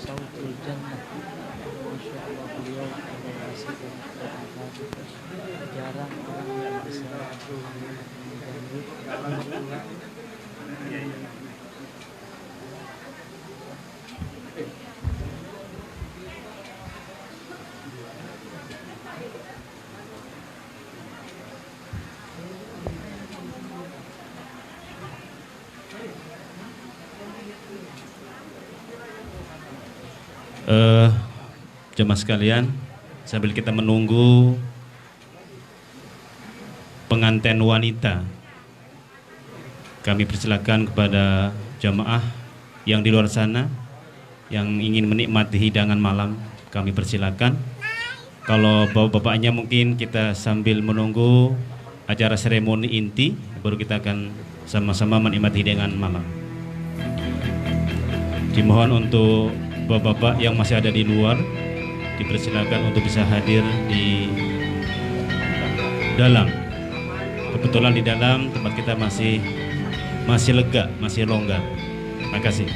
Sautul Jannah. Masya Allah, beliau mengasih jarang orang yang bisa mengganggu. Jemaah sekalian, sambil kita menunggu pengantin wanita, kami persilakan kepada jemaah yang di luar sana yang ingin menikmati hidangan malam, kami persilakan. Kalau bapak-bapaknya mungkin kita sambil menunggu acara seremoni inti, baru kita akan sama-sama menikmati hidangan malam. Dimohon untuk bapak-bapak yang masih ada di luar dipersilakan untuk bisa hadir di dalam. Kebetulan di dalam tempat kita masih lega, masih longgar. Terima kasih.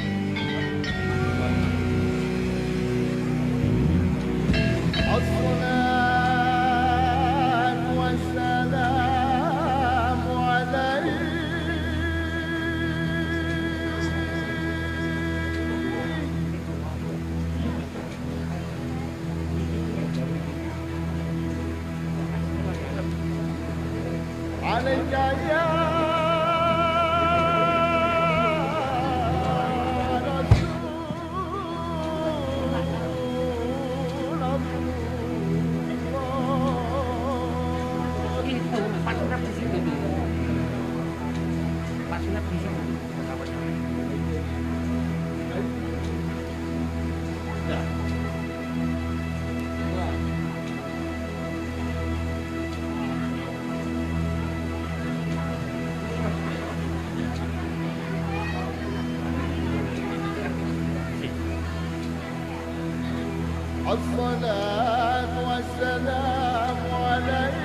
الصلاة والسلام عليك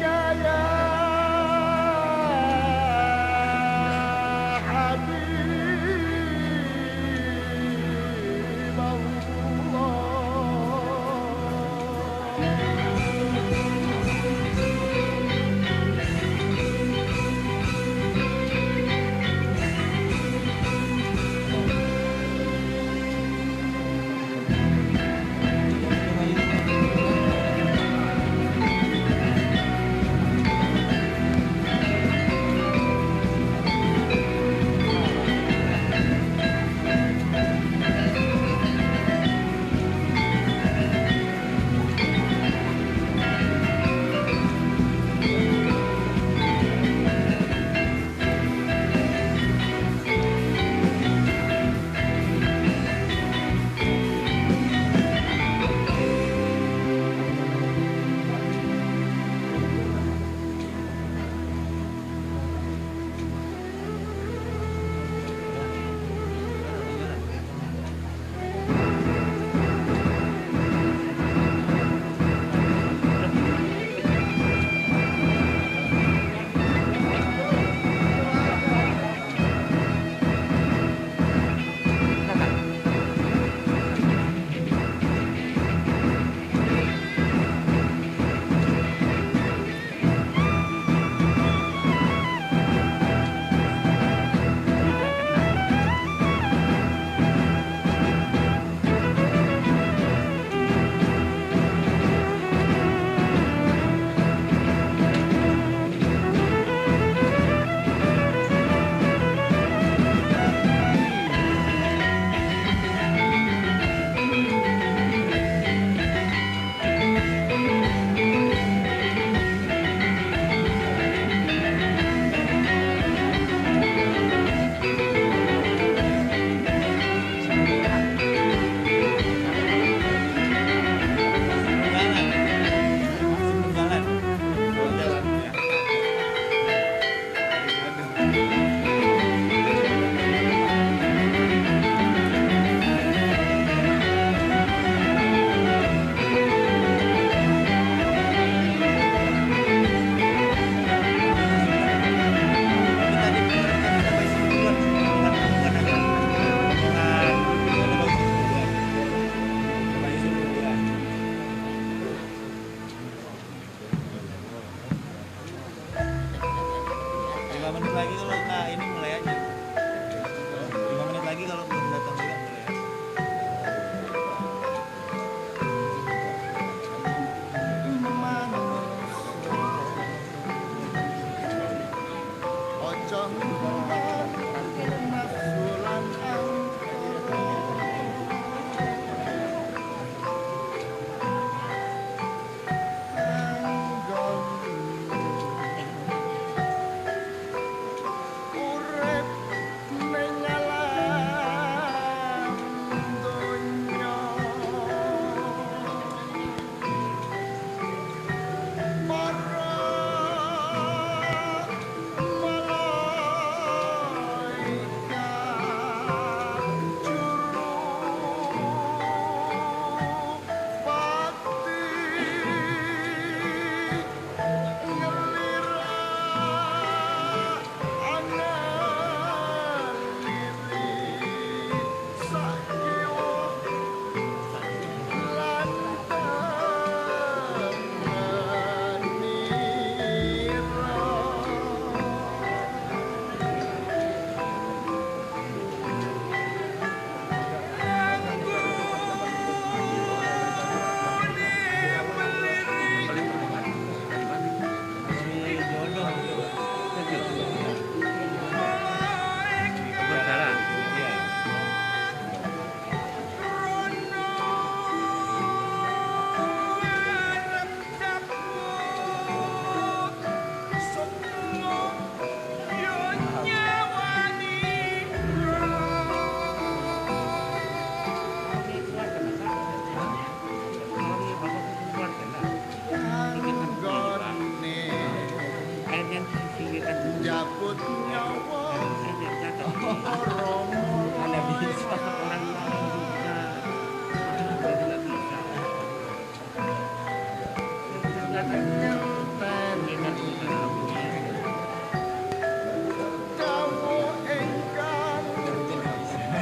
يا حبيب الله.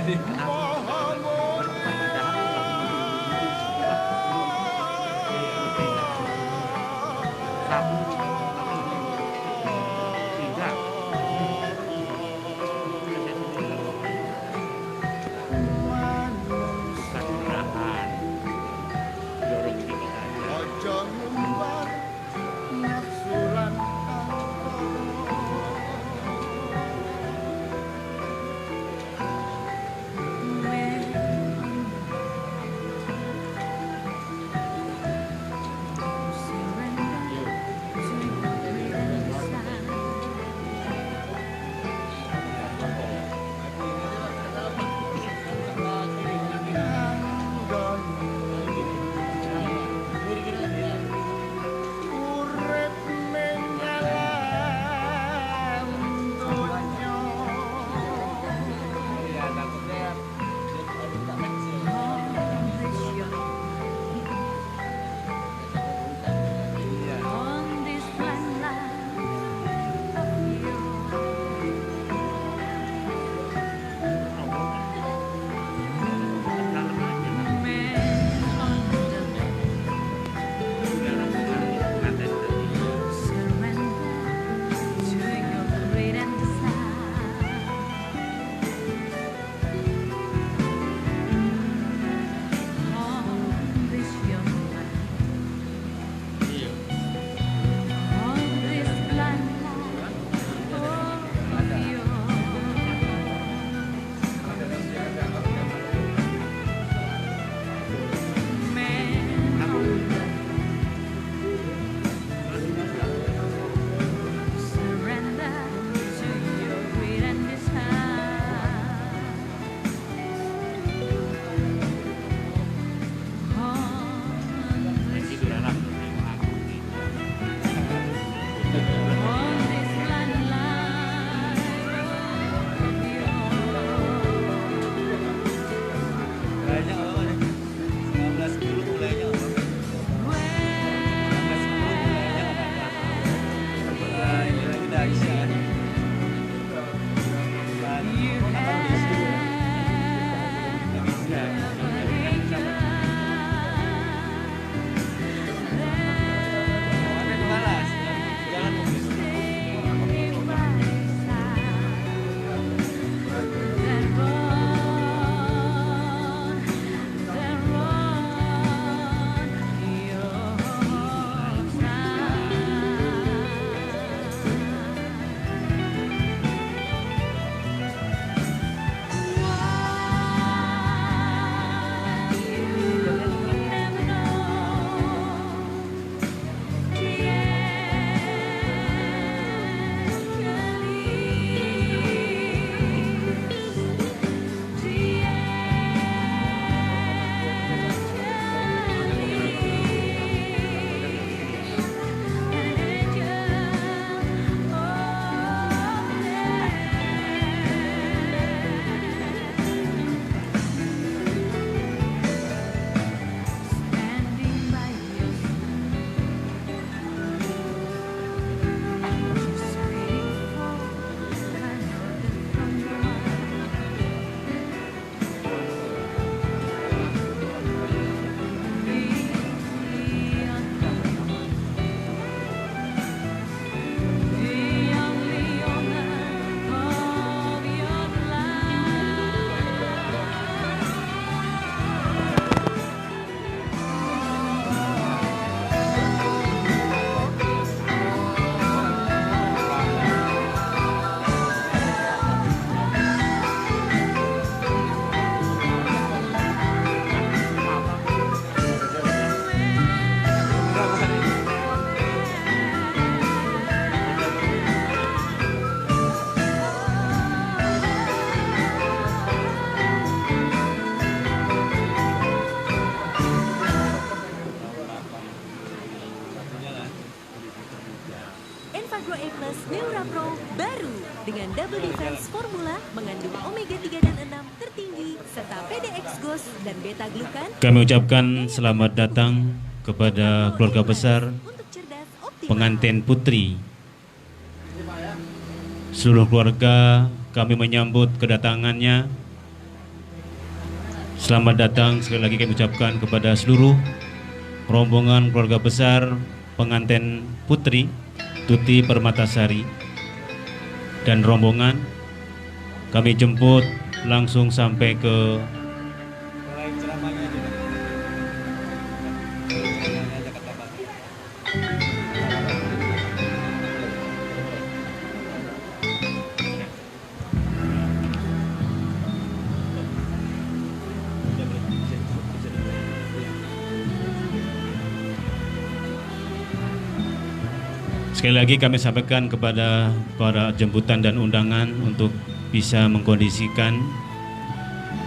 Maha Ojo nyumbat nafsu lan urip ning alam donya. On this blind life of dengan double defense formula mengandung omega 3 dan 6 tertinggi serta PDX GOS dan beta glukan. Kami ucapkan selamat datang kepada keluarga besar Untuk cerdas, optimal. pengantin putri. Seluruh keluarga kami menyambut kedatangannya Selamat datang sekali lagi kami ucapkan kepada seluruh rombongan keluarga besar pengantin putri Tuti Permatasari dan rombongan. Kami jemput langsung sampai ke sekali lagi kami sampaikan kepada para jemputan dan undangan untuk bisa mengkondisikan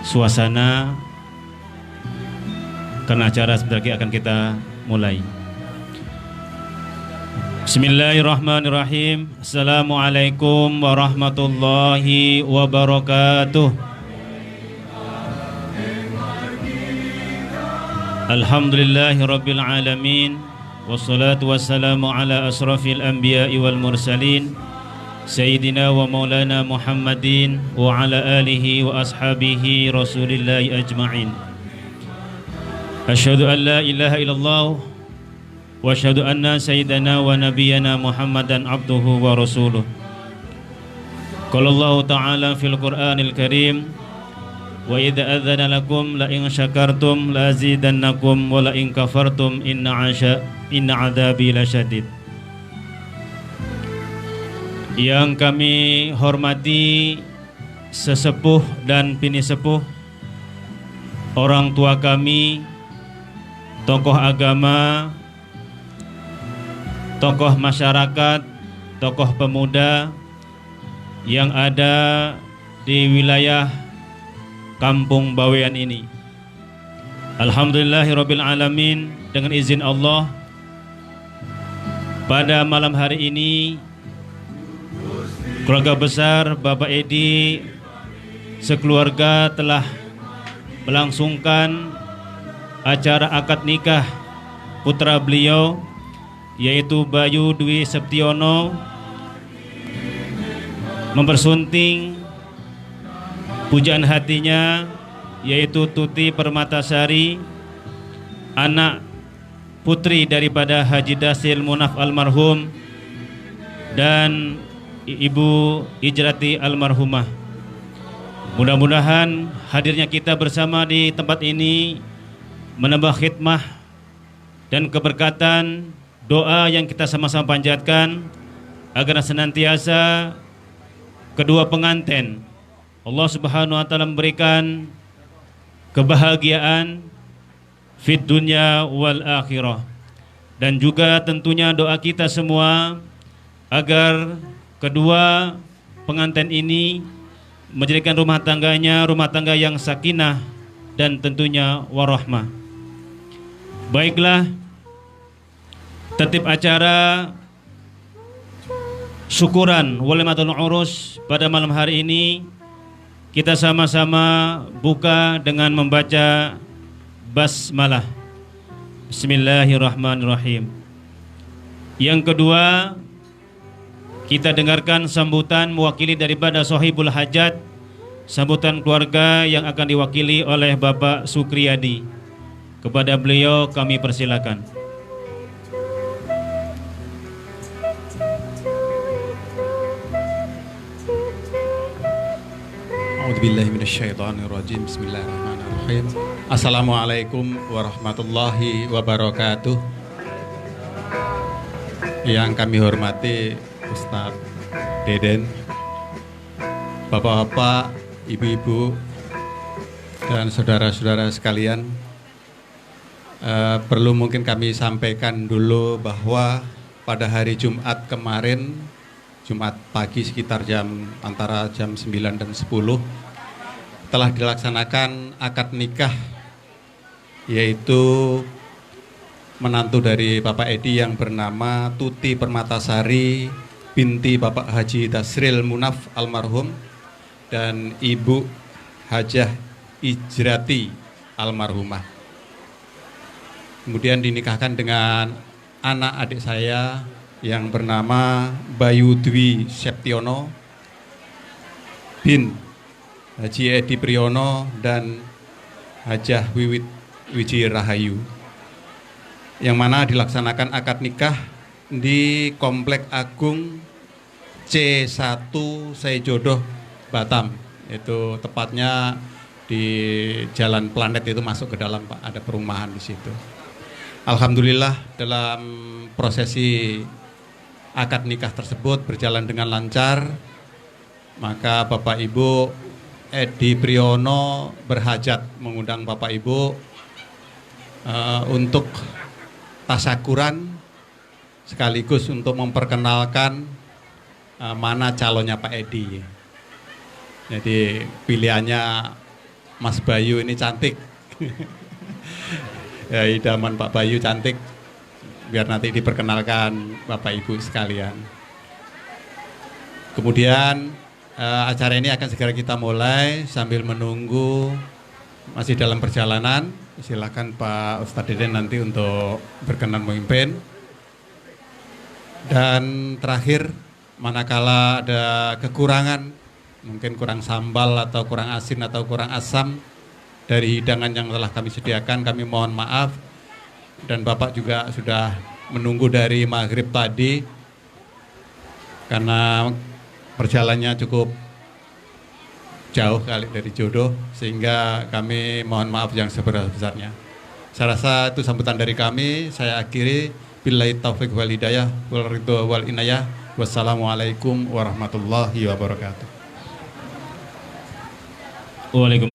suasana karena acara sebentar lagi akan kita mulai. Bismillahirrahmanirrahim. Assalamualaikum warahmatullahi wabarakatuh. Alhamdulillahirabbil alamin. Wassalatu wassalamu ala asrafil anbiya'i wal mursalin Sayyidina wa maulana Muhammadin wa ala alihi wa ashabihi rasulillahi ajma'in. Asyhadu an la ilaha illallah wa asyhadu anna sayyidana wa nabiyyana Muhammadan abduhu wa rasuluh. Qala Allah ta'ala fil Qur'anil Karim, wa idza adzana lakum la in syakartum la azidannakum wa la in kafartum inna adzabi lasyadid. Yang kami hormati sesepuh dan bini sepuh, orang tua kami, tokoh agama, tokoh masyarakat, tokoh pemuda yang ada di wilayah Kampung Bawean ini. Alhamdulillahirabbil alamin, dengan izin Allah pada malam hari ini keluarga besar Bapak Edi sekeluarga telah melangsungkan acara akad nikah putra beliau yaitu Bayu Dwi Septiono mempersunting pujaan hatinya yaitu Tuti Permatasari, anak putri daripada Haji Dasil Munaf almarhum dan Ibu Ijrati almarhumah. Mudah-mudahan hadirnya kita bersama di tempat ini menambah khidmah dan keberkatan. Doa yang kita sama-sama panjatkan agar senantiasa kedua pengantin Allah Subhanahu wa taala memberikan kebahagiaan fid dunya wal akhirah. Dan juga tentunya doa kita semua agar kedua pengantin ini menjadikan rumah tangganya rumah tangga yang sakinah dan tentunya warahmah. Baiklah, tertib acara syukuran walimatul urus pada malam hari ini kita sama-sama buka dengan membaca basmalah. Bismillahirrahmanirrahim. Yang kedua, kita dengarkan sambutan mewakili daripada Sohibul Hajat, sambutan keluarga yang akan diwakili oleh Bapak Sukriyadi. Kepada beliau kami persilakan. A'udzubillahi minasyaitonirrajim. Bismillahirrahmanirrahim. Assalamualaikum warahmatullahi wabarakatuh. Yang kami hormati Ustadz Deden, Bapak-bapak, Ibu-ibu, dan saudara-saudara sekalian, perlu mungkin kami sampaikan dulu bahwa pada hari Jumat kemarin, Jumat pagi sekitar antara jam 9 dan 10 telah dilaksanakan akad nikah, yaitu menantu dari Bapak Edi yang bernama Tuti Permatasari binti Bapak Haji Dasril Munaf almarhum dan Ibu Hajah Ijrati almarhumah. Kemudian dinikahkan dengan anak adik saya yang bernama Bayu Dwi Septiono bin Haji Edi Priyono dan Hajah Wiwit Wiji Rahayu, yang mana dilaksanakan akad nikah di Komplek Agung C1 Sejodoh Batam. Itu tepatnya di Jalan Planet, itu masuk ke dalam Pak, ada perumahan di situ. Alhamdulillah dalam prosesi akad nikah tersebut berjalan dengan lancar. Maka Bapak Ibu Edi Priyono berhajat mengundang Bapak Ibu untuk tasyakuran sekaligus untuk memperkenalkan mana calonnya Pak Edi. Jadi pilihannya Mas Bayu ini cantik. Ya, idaman Pak Bayu cantik. Biar nanti diperkenalkan Bapak Ibu sekalian. Kemudian acara ini akan segera kita mulai. Sambil menunggu masih dalam perjalanan, silakan Pak Ustadz Deden nanti untuk berkenan memimpin. Dan terakhir, manakala ada kekurangan, mungkin kurang sambal atau kurang asin atau kurang asam dari hidangan yang telah kami sediakan, kami mohon maaf. Dan Bapak juga sudah menunggu dari maghrib tadi karena perjalanannya cukup jauh kali dari Jodoh, sehingga kami mohon maaf yang sebesar-besarnya. Saya rasa itu sambutan dari kami. Saya akhiri, billahi taufiq wal hidayah wal ridho wal inayah. Wassalamualaikum warahmatullahi wabarakatuh. Waalaikumsalam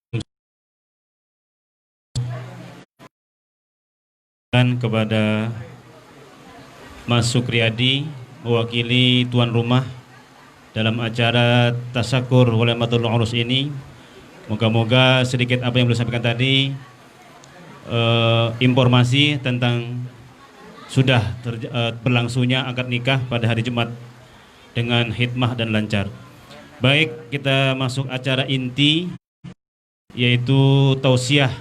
kepada Mas Sukriyadi mewakili tuan rumah dalam acara Tasyakur Walaimatul Urus ini. Moga-moga sedikit apa yang beliau sampaikan tadi, informasi tentang sudah berlangsungnya akad nikah pada hari Jumat dengan hikmah dan lancar. Baik, kita masuk acara inti, yaitu tausiah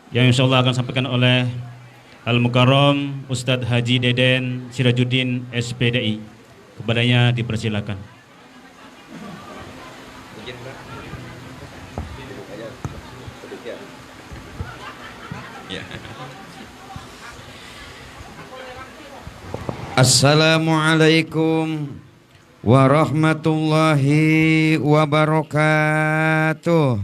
yang insya Allah akan sampaikan oleh Al-Mukarram Ustadz Haji Deden Sirajuddin SPDI. Kepadanya dipersilakan. Assalamualaikum warahmatullahi wabarakatuh.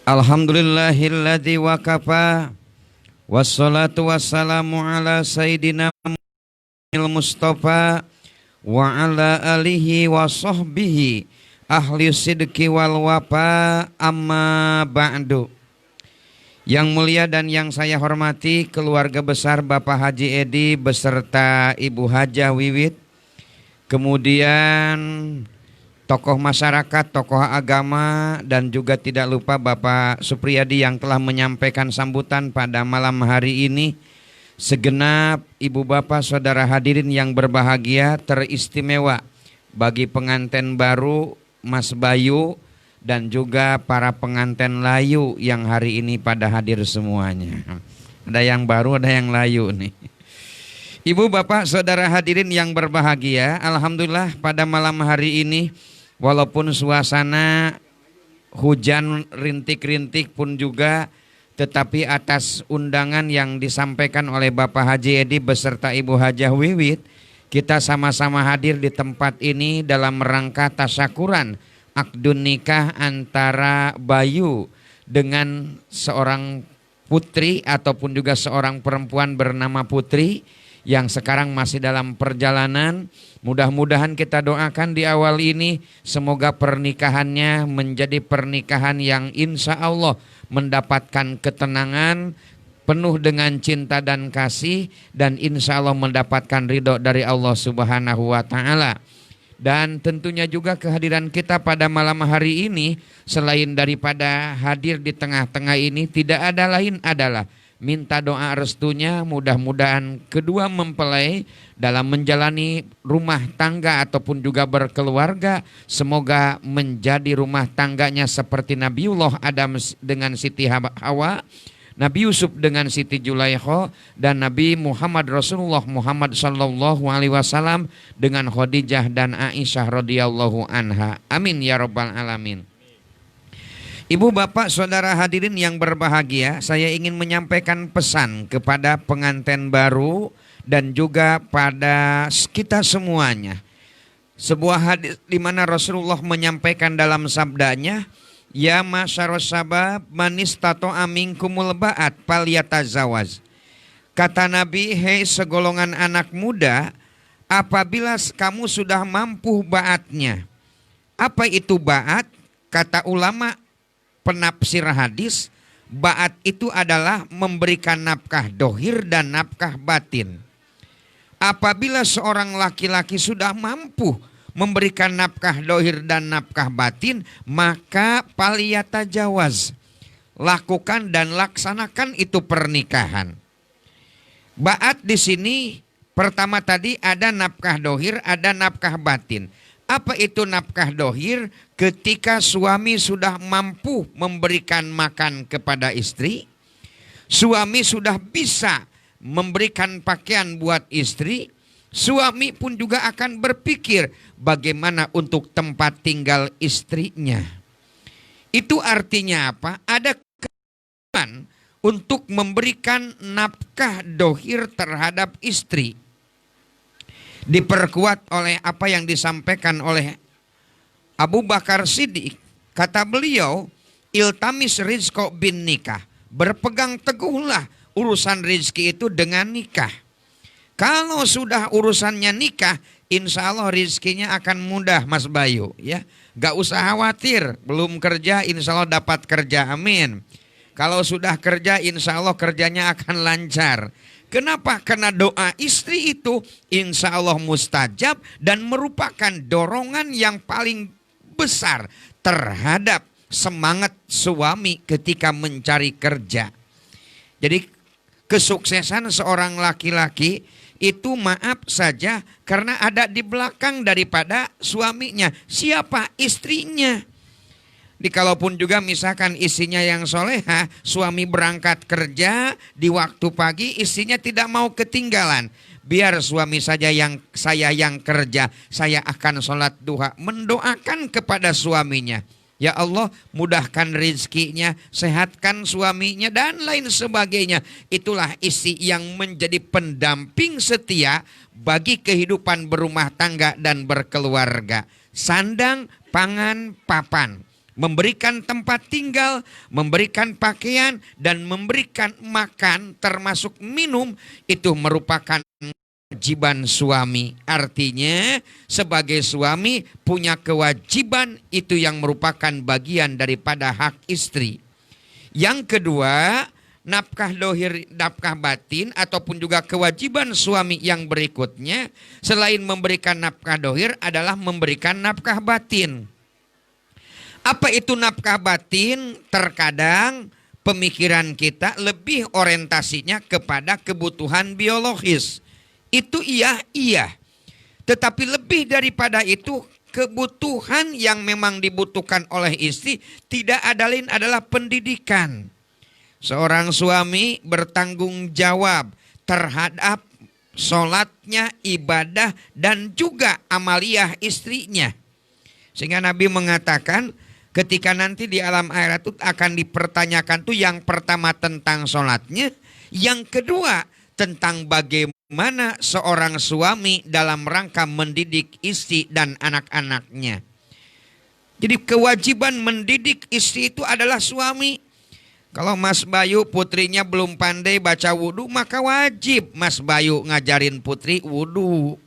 Alhamdulillahilladzi wakafa, wassalatu wassalamu ala sayyidina Mustafa wa ala alihi wa sahbihi ahli sidqi wal wafa, amma ba'du. Yang mulia dan yang saya hormati keluarga besar Bapak Haji Edi beserta Ibu Hajah Wiwit, kemudian tokoh masyarakat, tokoh agama, dan juga tidak lupa Bapak Supriyadi yang telah menyampaikan sambutan pada malam hari ini. Segenap ibu bapak saudara hadirin yang berbahagia, teristimewa bagi pengantin baru Mas Bayu dan juga para pengantin layu yang hari ini pada hadir semuanya. Ada yang baru, ada yang layu nih. Ibu bapak saudara hadirin yang berbahagia, alhamdulillah pada malam hari ini walaupun suasana hujan rintik-rintik pun juga, tetapi atas undangan yang disampaikan oleh Bapak Haji Edi beserta Ibu Hajah Wiwit, kita sama-sama hadir di tempat ini dalam rangka tasyakuran akdun nikah antara Bayu dengan seorang putri ataupun juga seorang perempuan bernama Putri yang sekarang masih dalam perjalanan. Mudah-mudahan kita doakan di awal ini semoga pernikahannya menjadi pernikahan yang insya Allah mendapatkan ketenangan, penuh dengan cinta dan kasih, dan insya Allah mendapatkan ridho dari Allah Subhanahu wa Ta'ala. Dan tentunya juga kehadiran kita pada malam hari ini, selain daripada hadir di tengah-tengah ini, tidak ada lain adalah minta doa restunya, mudah-mudahan kedua mempelai dalam menjalani rumah tangga ataupun juga berkeluarga, semoga menjadi rumah tangganya seperti Nabiullah Adam dengan Siti Hawa, Nabi Yusuf dengan Siti Julaikha, dan Nabi Muhammad Rasulullah Muhammad sallallahu alaihi wasallam dengan Khadijah dan Aisyah radhiyallahu anha. Amin ya rabbal alamin. Ibu, bapak, saudara hadirin yang berbahagia, saya ingin menyampaikan pesan kepada pengantin baru dan juga pada kita semuanya. Sebuah hadis di mana Rasulullah menyampaikan dalam sabdanya, ya masyarus sabab manis tato amingkumul ba'at falyatazawaz. Kata Nabi, hei segolongan anak muda, apabila kamu sudah mampu ba'atnya. Apa itu ba'at? Kata ulama penafsir hadis, ba'at itu adalah memberikan nafkah dohir dan nafkah batin. Apabila seorang laki-laki sudah mampu memberikan nafkah dohir dan nafkah batin, maka paliyata jawaz. Lakukan dan laksanakan itu pernikahan. Ba'at di sini pertama tadi ada nafkah dohir, ada nafkah batin. Apa itu nafkah dohir? Ketika suami sudah mampu memberikan makan kepada istri, suami sudah bisa memberikan pakaian buat istri, suami pun juga akan berpikir bagaimana untuk tempat tinggal istrinya. Itu artinya apa? Ada kemampuan untuk memberikan nafkah dohir terhadap istri. Diperkuat oleh apa yang disampaikan oleh Abu Bakar Siddiq. Kata beliau, iltamis rizqo bin nikah. Berpegang teguhlah urusan rizki itu dengan nikah. Kalau sudah urusannya nikah, insya Allah rizkinya akan mudah, Mas Bayu. Ya, gak usah khawatir. Belum kerja, insya Allah dapat kerja. Amin. Kalau sudah kerja, insya Allah kerjanya akan lancar. Kenapa? Karena doa istri itu insya Allah mustajab dan merupakan dorongan yang paling besar terhadap semangat suami ketika mencari kerja. Jadi kesuksesan seorang laki-laki itu maaf saja karena ada di belakang daripada suaminya. Siapa? Istrinya. Kalaupun juga misalkan istrinya yang soleha, suami berangkat kerja di waktu pagi, istrinya tidak mau ketinggalan. Biar suami saja saya yang kerja, saya akan sholat duha, mendoakan kepada suaminya. Ya Allah, mudahkan rizkinya, sehatkan suaminya dan lain sebagainya. Itulah istri yang menjadi pendamping setia bagi kehidupan berumah tangga dan berkeluarga. Sandang, pangan, papan. Memberikan tempat tinggal, memberikan pakaian, dan memberikan makan termasuk minum itu merupakan kewajiban suami. Artinya sebagai suami punya kewajiban itu yang merupakan bagian daripada hak istri. Yang kedua, nafkah dohir, nafkah batin ataupun juga kewajiban suami yang berikutnya selain memberikan nafkah dohir adalah memberikan nafkah batin. Apa itu nafkah batin? Terkadang pemikiran kita lebih orientasinya kepada kebutuhan biologis. Itu iya. Tetapi lebih daripada itu, kebutuhan yang memang dibutuhkan oleh istri tidak ada lain adalah pendidikan. Seorang suami bertanggung jawab terhadap sholatnya, ibadah, dan juga amaliyah istrinya. Sehingga Nabi mengatakan, ketika nanti di alam akhirat itu akan dipertanyakan tuh yang pertama tentang sholatnya, yang kedua tentang bagaimana seorang suami dalam rangka mendidik istri dan anak-anaknya. Jadi kewajiban mendidik istri itu adalah suami. Kalau Mas Bayu putrinya belum pandai baca wudhu, maka wajib Mas Bayu ngajarin putri wudhu.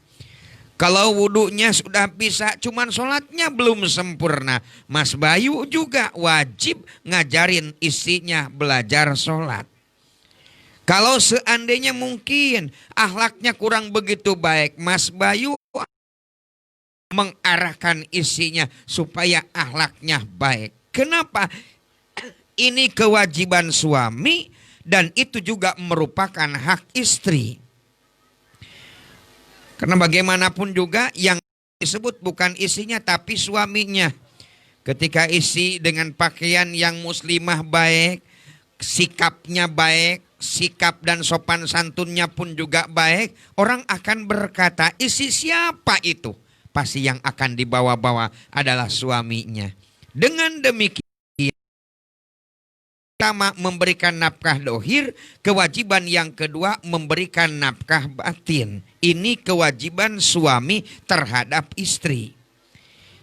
Kalau wudhunya sudah bisa, cuman sholatnya belum sempurna, Mas Bayu juga wajib ngajarin istrinya belajar sholat. Kalau seandainya mungkin akhlaknya kurang begitu baik, Mas Bayu mengarahkan istrinya supaya akhlaknya baik. Kenapa? Ini kewajiban suami dan itu juga merupakan hak istri. Karena bagaimanapun juga yang disebut bukan istrinya tapi suaminya. Ketika istri dengan pakaian yang muslimah baik, sikapnya baik, sikap dan sopan santunnya pun juga baik, orang akan berkata, istri siapa itu? Pasti yang akan dibawa-bawa adalah suaminya. Dengan demikian pertama memberikan nafkah dohir, kewajiban yang kedua memberikan nafkah batin. Ini kewajiban suami terhadap istri.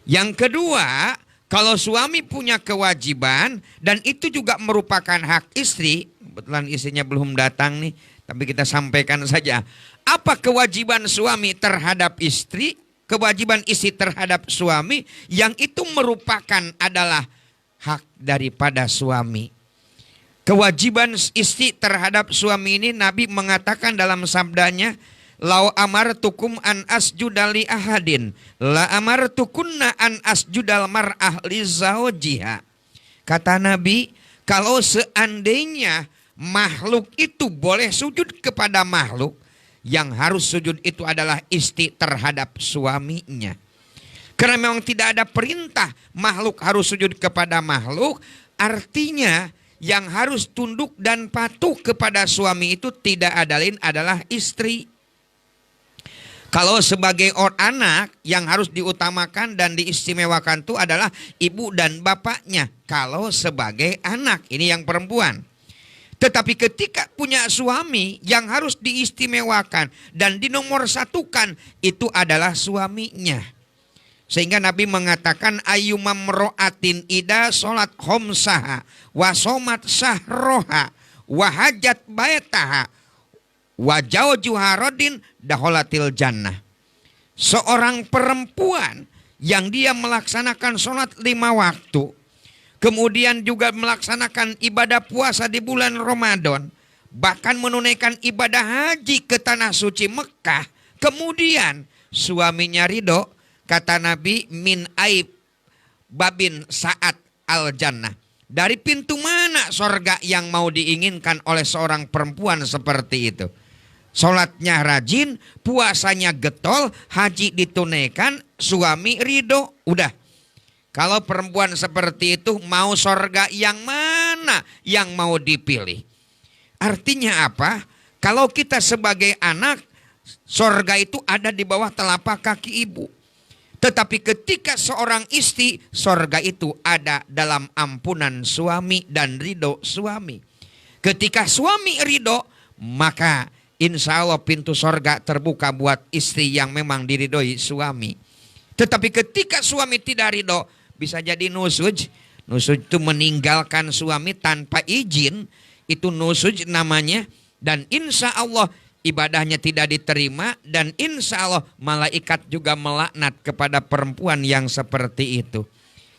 Yang kedua, kalau suami punya kewajiban dan itu juga merupakan hak istri, kebetulan istrinya belum datang nih, tapi kita sampaikan saja. Apa kewajiban suami terhadap istri? Kewajiban istri terhadap suami yang itu merupakan adalah hak daripada suami. Kewajiban istri terhadap suami ini Nabi mengatakan dalam sabdanya, "Lau amartukum an asjudali ahadin, la amartukunna an asjudal mar'ah li zawjiha." Kata Nabi, kalau seandainya makhluk itu boleh sujud kepada makhluk, yang harus sujud itu adalah istri terhadap suaminya. Karena memang tidak ada perintah makhluk harus sujud kepada makhluk, artinya yang harus tunduk dan patuh kepada suami itu tidak ada lain adalah istri. Kalau sebagai anak yang harus diutamakan dan diistimewakan itu adalah ibu dan bapaknya. Kalau sebagai anak, ini yang perempuan. Tetapi ketika punya suami yang harus diistimewakan dan dinomorsatukan itu adalah suaminya. Sehingga Nabi mengatakan ayyumam ro'atin ida sholat khomsaha wa somat sahroha wa hajat baitaha wa jaujuha rodin daholatil jannah. Seorang perempuan yang dia melaksanakan sholat 5 waktu, kemudian juga melaksanakan ibadah puasa di bulan Ramadan, bahkan menunaikan ibadah haji ke tanah suci Mekah, kemudian suaminya ridho, kata Nabi, min aib babin saat al jannah. Dari pintu mana sorga yang mau diinginkan oleh seorang perempuan seperti itu? Sholatnya rajin, puasanya getol, haji ditunaikan, suami ridho, udah. Kalau perempuan seperti itu mau sorga yang mana yang mau dipilih? Artinya apa? Kalau kita sebagai anak, sorga itu ada di bawah telapak kaki ibu. Tetapi ketika seorang istri, sorga itu ada dalam ampunan suami dan ridho suami. Ketika suami ridho, maka insya Allah pintu sorga terbuka buat istri yang memang diridhoi suami. Tetapi ketika suami tidak ridho, bisa jadi nusuj. Nusuj itu meninggalkan suami tanpa izin. Itu nusuj namanya. Dan insya Allah ibadahnya tidak diterima. Dan insya Allah malaikat juga melaknat kepada perempuan yang seperti itu.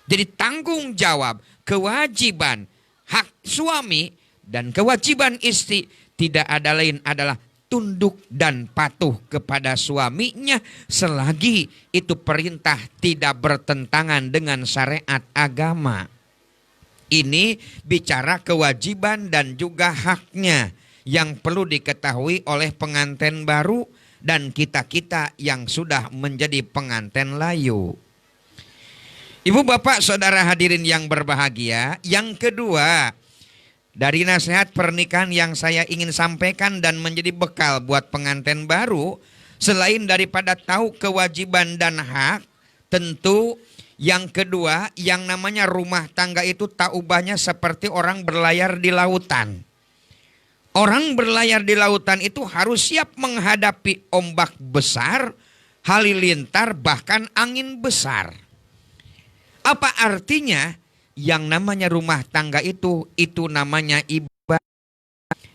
Jadi tanggung jawab, kewajiban, hak suami dan kewajiban istri tidak ada lain adalah tunduk dan patuh kepada suaminya selagi itu perintah tidak bertentangan dengan syariat agama. Ini bicara kewajiban dan juga haknya yang perlu diketahui oleh pengantin baru dan kita-kita yang sudah menjadi pengantin layu. Ibu bapak saudara hadirin yang berbahagia, yang kedua dari nasihat pernikahan yang saya ingin sampaikan dan menjadi bekal buat pengantin baru, selain daripada tahu kewajiban dan hak, tentu yang kedua yang namanya rumah tangga itu tak ubahnya seperti orang berlayar di lautan. Orang berlayar di lautan itu harus siap menghadapi ombak besar, halilintar, bahkan angin besar. Apa artinya? Yang namanya rumah tangga itu namanya ibadah.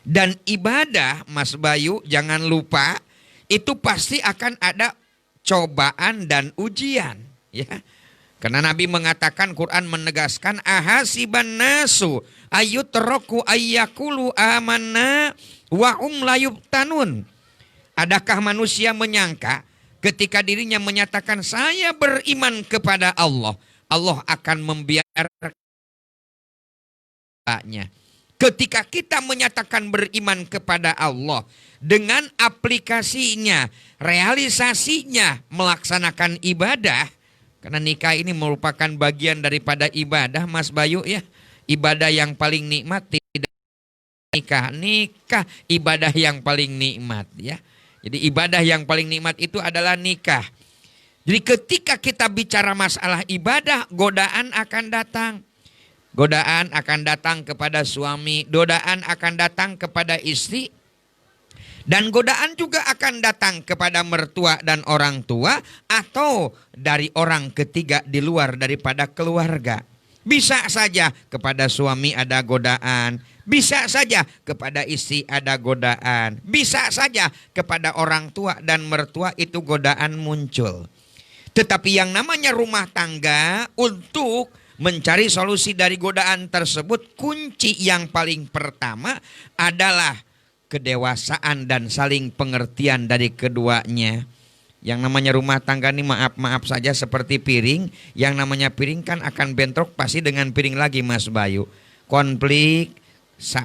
Dan ibadah, Mas Bayu, jangan lupa, itu pasti akan ada cobaan dan ujian. Ya. Karena Nabi mengatakan, Quran menegaskan, ahasiban nasu ayyutraku ayyakulu amanna wa layubtanun. Adakah manusia menyangka ketika dirinya menyatakan saya beriman kepada Allah, Allah akan membiarkan. Ketika kita menyatakan beriman kepada Allah dengan aplikasinya, realisasinya melaksanakan ibadah, karena nikah ini merupakan bagian daripada ibadah, Mas Bayu ya. Ibadah yang paling nikmat tidak nikah ibadah yang paling nikmat ya. Jadi ibadah yang paling nikmat itu adalah nikah. Jadi ketika kita bicara masalah ibadah, godaan akan datang. Godaan akan datang kepada suami, godaan akan datang kepada istri, dan godaan juga akan datang kepada mertua dan orang tua atau dari orang ketiga di luar daripada keluarga. Bisa saja kepada suami ada godaan, bisa saja kepada istri ada godaan, bisa saja kepada orang tua dan mertua itu godaan muncul. Tetapi yang namanya rumah tangga, untuk mencari solusi dari godaan tersebut, kunci yang paling pertama adalah kedewasaan dan saling pengertian dari keduanya. Yang namanya rumah tangga ini maaf saja seperti piring. Yang namanya piring kan akan bentrok pasti dengan piring lagi Mas Bayu. Konflik,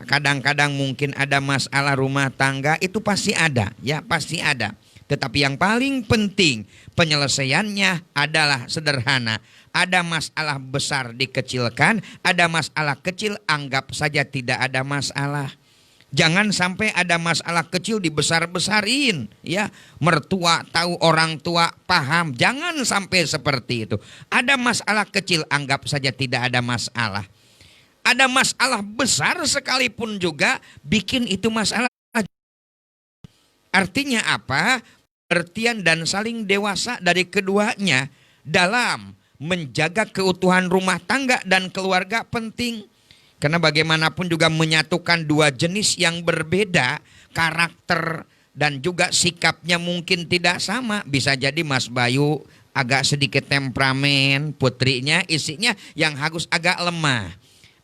kadang-kadang mungkin ada masalah rumah tangga, itu pasti ada, ya pasti ada. Tetapi yang paling penting penyelesaiannya adalah sederhana. Ada masalah besar dikecilkan, ada masalah kecil anggap saja tidak ada masalah. Jangan sampai ada masalah kecil dibesar-besarin, ya. Mertua tahu, orang tua paham. Jangan sampai seperti itu. Ada masalah kecil anggap saja tidak ada masalah. Ada masalah besar sekalipun juga bikin itu masalah. Artinya apa? Pengertian dan saling dewasa dari keduanya dalam menjaga keutuhan rumah tangga dan keluarga penting. Karena bagaimanapun juga menyatukan dua jenis yang berbeda, karakter dan juga sikapnya mungkin tidak sama. Bisa jadi Mas Bayu agak sedikit temperamen, putrinya, istrinya yang harus agak lemah.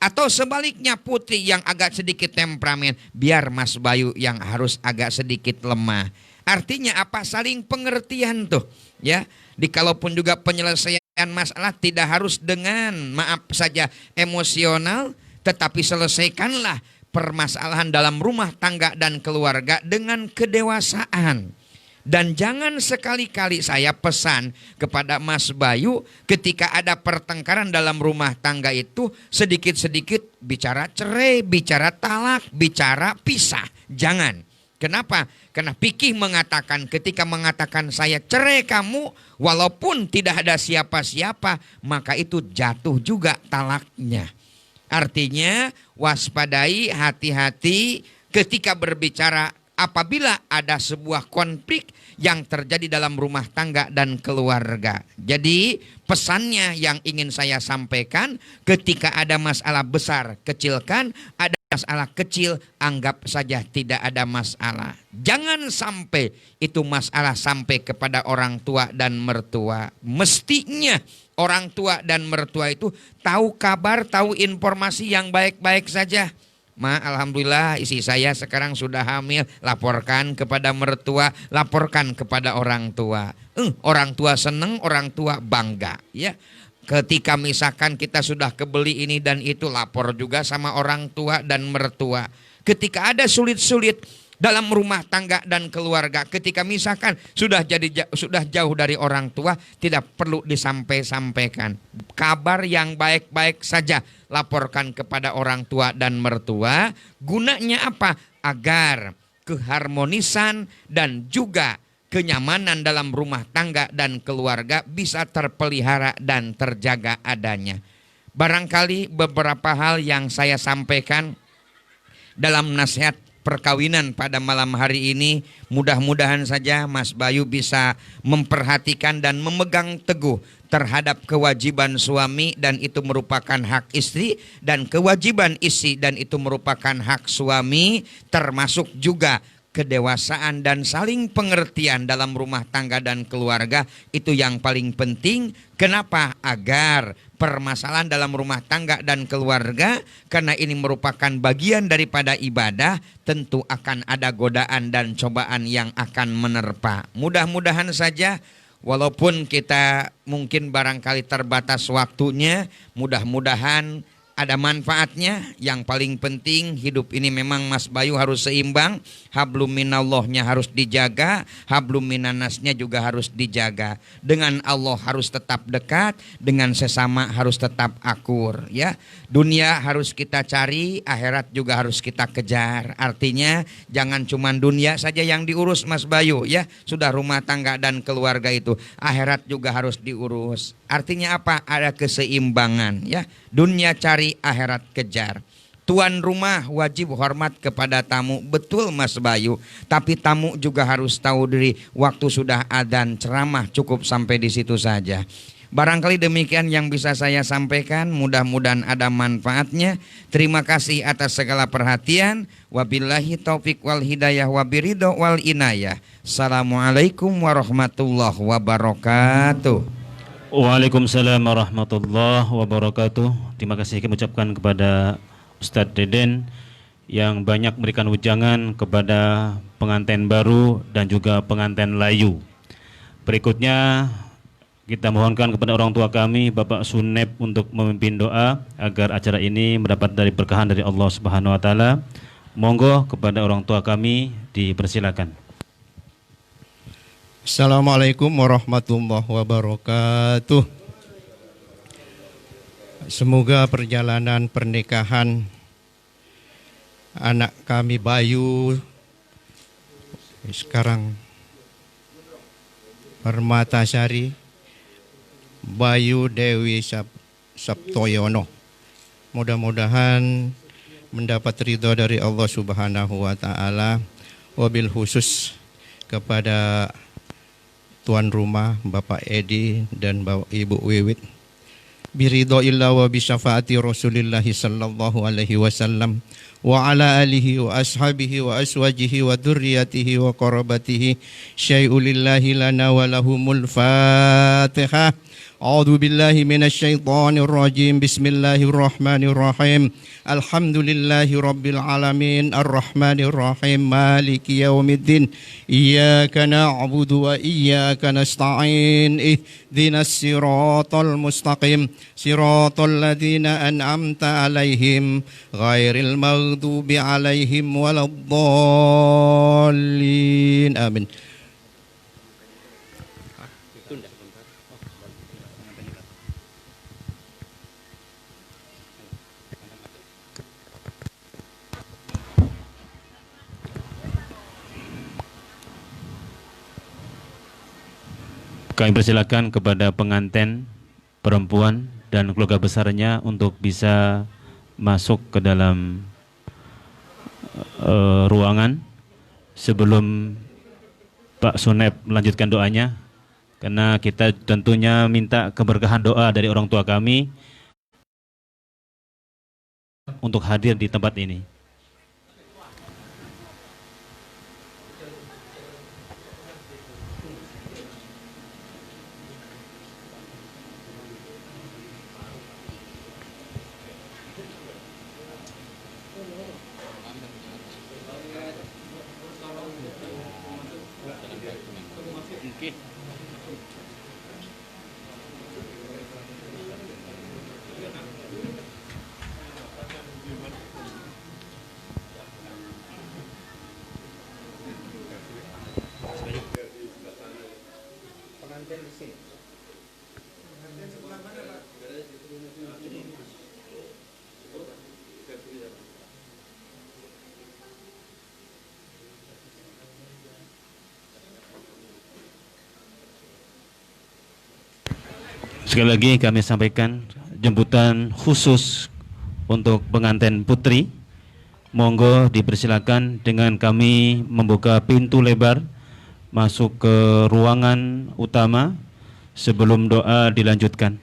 Atau sebaliknya putri yang agak sedikit temperamen, biar Mas Bayu yang harus agak sedikit lemah. Artinya apa? Saling pengertian tuh, ya. Kalaupun juga penyelesaian masalah tidak harus dengan maaf saja emosional, tetapi selesaikanlah permasalahan dalam rumah tangga dan keluarga dengan kedewasaan. Dan jangan sekali-kali saya pesan kepada Mas Bayu ketika ada pertengkaran dalam rumah tangga itu sedikit-sedikit bicara cerai, bicara talak, bicara pisah. Jangan. Kenapa? Karena fikih mengatakan ketika mengatakan saya cerai kamu walaupun tidak ada siapa-siapa, maka itu jatuh juga talaknya. Artinya waspadai, hati-hati ketika berbicara apabila ada sebuah konflik yang terjadi dalam rumah tangga dan keluarga. Jadi pesannya yang ingin saya sampaikan, ketika ada masalah besar kecilkan, ada masalah kecil anggap saja tidak ada masalah. Jangan sampai itu masalah sampai kepada orang tua dan mertua. Mestinya orang tua dan mertua itu tahu kabar, tahu informasi yang baik-baik saja. Alhamdulillah istri saya sekarang sudah hamil, laporkan kepada mertua, laporkan kepada orang tua. Orang tua seneng, orang tua bangga, ya. Ketika misalkan kita sudah kebeli ini dan itu, lapor juga sama orang tua dan mertua. Ketika ada sulit-sulit dalam rumah tangga dan keluarga, ketika misalkan sudah jauh dari orang tua, tidak perlu disampaikan. Kabar yang baik-baik saja laporkan kepada orang tua dan mertua. Gunanya apa? Agar keharmonisan dan juga kenyamanan dalam rumah tangga dan keluarga bisa terpelihara dan terjaga adanya. Barangkali beberapa hal yang saya sampaikan dalam nasihat perkawinan pada malam hari ini, mudah-mudahan saja Mas Bayu bisa memperhatikan dan memegang teguh terhadap kewajiban suami dan itu merupakan hak istri, dan kewajiban istri dan itu merupakan hak suami, termasuk juga kedewasaan dan saling pengertian dalam rumah tangga dan keluarga. Itu yang paling penting. Kenapa? Agar permasalahan dalam rumah tangga dan keluarga, karena ini merupakan bagian daripada ibadah, tentu akan ada godaan dan cobaan yang akan menerpa. Mudah-mudahan saja walaupun kita mungkin barangkali terbatas waktunya, mudah-mudahan ada manfaatnya. Yang paling penting hidup ini memang Mas Bayu harus seimbang. Hablum minallahnya harus dijaga, hablum minannasnya juga harus dijaga. Dengan Allah harus tetap dekat, dengan sesama harus tetap akur, ya. Dunia harus kita cari, akhirat juga harus kita kejar. Artinya jangan cuma dunia saja yang diurus Mas Bayu, ya. Sudah rumah tangga dan keluarga itu, akhirat juga harus diurus. Artinya apa? Ada keseimbangan ya. Dunia cari, akhirat kejar. Tuan rumah wajib hormat kepada tamu. Betul Mas Bayu. Tapi tamu juga harus tahu diri. Waktu sudah adzan, ceramah cukup sampai di situ saja. Barangkali demikian yang bisa saya sampaikan. Mudah-mudahan ada manfaatnya. Terima kasih atas segala perhatian. Wabillahi taufik wal hidayah wabiridho wal inayah. Assalamualaikum warahmatullahi wabarakatuh. Waalaikumsalam warahmatullahi wabarakatuh. Terima kasih kami ucapkan kepada Ustadz Deden yang banyak memberikan wejangan kepada pengantin baru dan juga pengantin layu. Berikutnya kita mohonkan kepada orang tua kami, Bapak Sunep, untuk memimpin doa agar acara ini mendapat dari berkahan dari Allah Subhanahu wa taala. Monggo kepada orang tua kami dipersilakan. Assalamualaikum warahmatullahi wabarakatuh. Semoga perjalanan pernikahan anak kami Bayu sekarang Permatasari Bayu Dewi Sabtoyono, mudah-mudahan mendapat ridho dari Allah Subhanahu wa taala. Wabil khusus kepada tuan rumah Bapak Edi dan Ibu Wiwit, biridhoillah wa bisyafaati Rasulillah sallallahu alaihi wasallam wa ala alihi wa ashabihi wa aswajihi wa dzurriyyatihi wa qarabatihi syai'ulillahi lana wa lahumul Fatihah. A'udzu billahi minasy syaithanir rajim. Bismillahirrahmanirrahim. Alhamdulillahi rabbil alamin arrahmanir rahim maliki yaumiddin. Iyyaka na'budu wa iyyaka nasta'in. Ihdinas siratal mustaqim. Siratal ladzina an'amta 'alaihim ghairil maghdubi 'alaihim waladdallin. Amin. Kami persilakan kepada pengantin perempuan dan keluarga besarnya untuk bisa masuk ke dalam ruangan sebelum Pak Sunep melanjutkan doanya, karena kita tentunya minta keberkahan doa dari orang tua kami untuk hadir di tempat ini. Sekali lagi kami sampaikan jemputan khusus untuk pengantin putri. Monggo dipersilakan dengan kami membuka pintu lebar masuk ke ruangan utama sebelum doa dilanjutkan.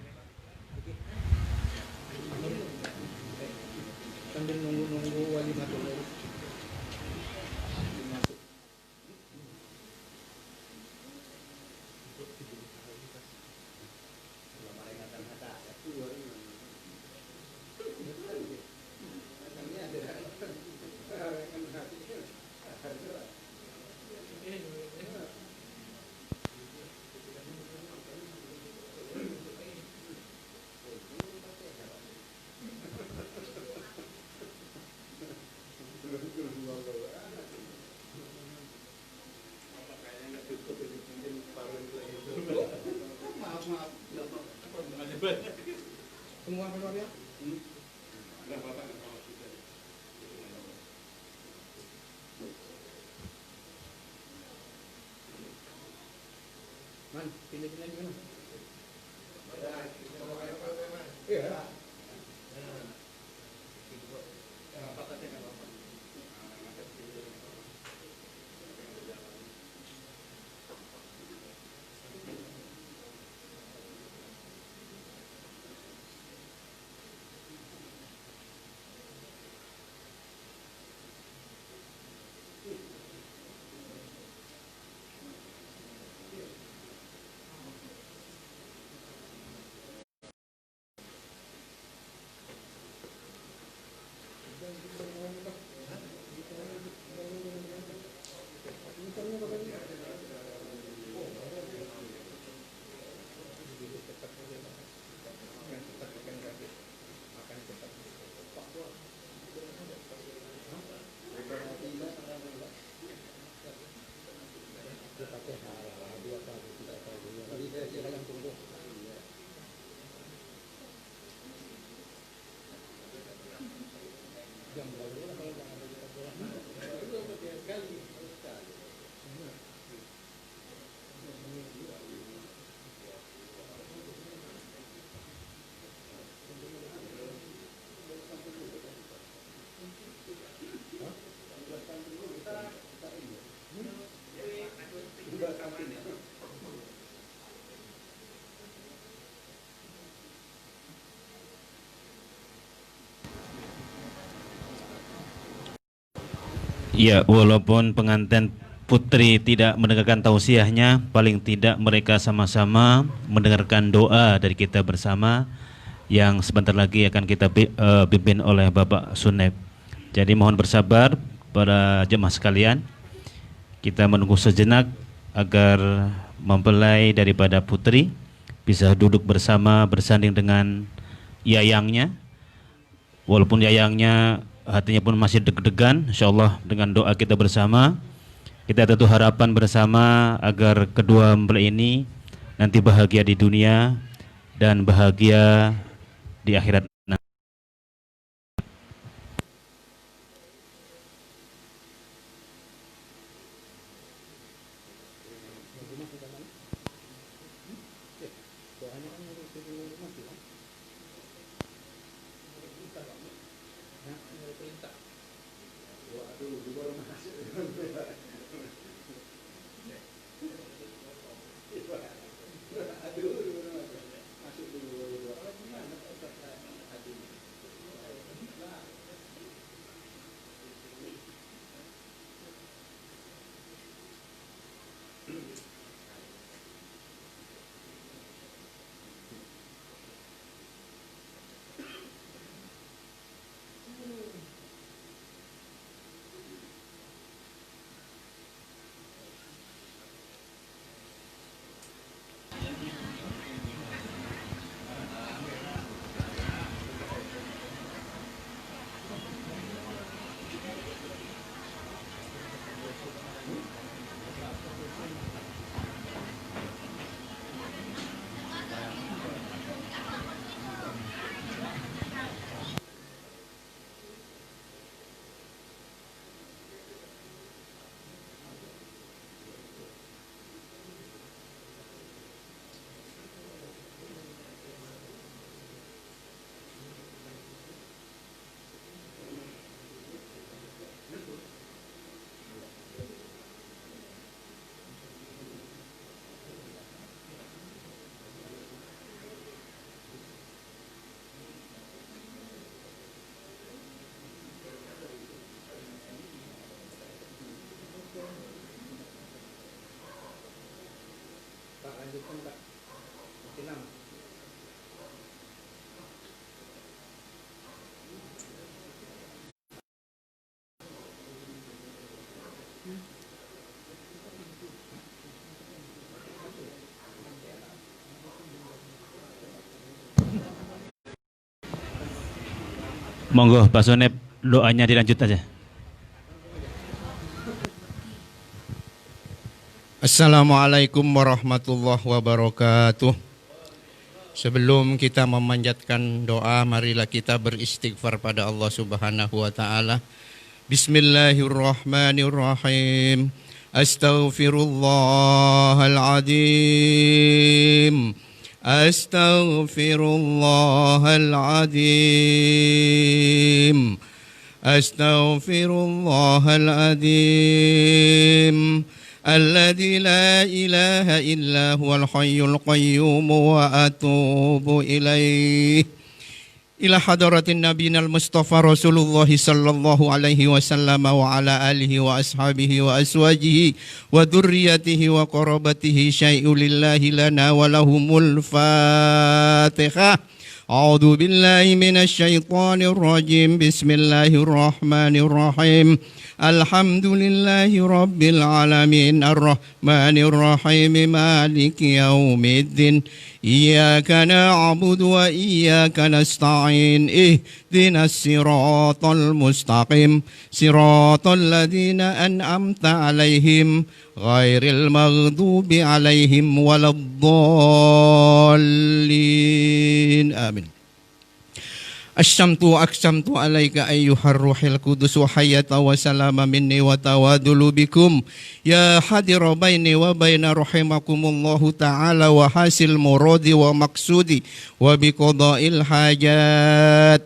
Man, pilih-pilih gimana? Ya, walaupun pengantin putri tidak mendengarkan tausiahnya, paling tidak mereka sama-sama mendengarkan doa dari kita bersama yang sebentar lagi akan kita pimpin oleh Bapak Sunep. Jadi mohon bersabar para jemaah sekalian. Kita menunggu sejenak agar mempelai daripada putri bisa duduk bersama bersanding dengan yayangnya. Walaupun yayangnya hatinya pun masih deg-degan, insyaallah dengan doa kita bersama, kita tentu harapan bersama agar kedua mempelai ini nanti bahagia di dunia dan bahagia di akhirat. Monggo Pak Sunep, doanya dilanjut aja. Assalamualaikum warahmatullahi wabarakatuh. Sebelum kita memanjatkan doa, marilah kita beristighfar pada Allah Subhanahu wa taala. Bismillahirrahmanirrahim. Astaghfirullahaladzim. أستغفر الله العظيم أستغفر الله العظيم الذي لا إله إلا هو الحي القيوم وأتوب إليه إلى حضرة النبي المصطفى رسول الله صلى الله عليه وسلم وعلى آله وأصحابه وأزواجه وذريته وقرابته شيء لله لنا ولهم الفاتحة أعوذ بالله من الشيطان الرجيم بسم الله الرحمن الرحيم الحمد لله رب العالمين الرحمن الرحيم مالك يوم الدين إياك نعبد وإياك نستعين اهدنا الصراط المستقيم صراط الذين أنعمت عليهم غير المغضوب عليهم ولا الضالين آمين Asyamtu aksamtu alaika ayyuhar ruhil kudus wa hayyata wa salama minni wa tawadulu bikum ya hadira baini wa baina rahimakumullahu ta'ala wa hasil muradi wa maksudi wa biqada'il hajat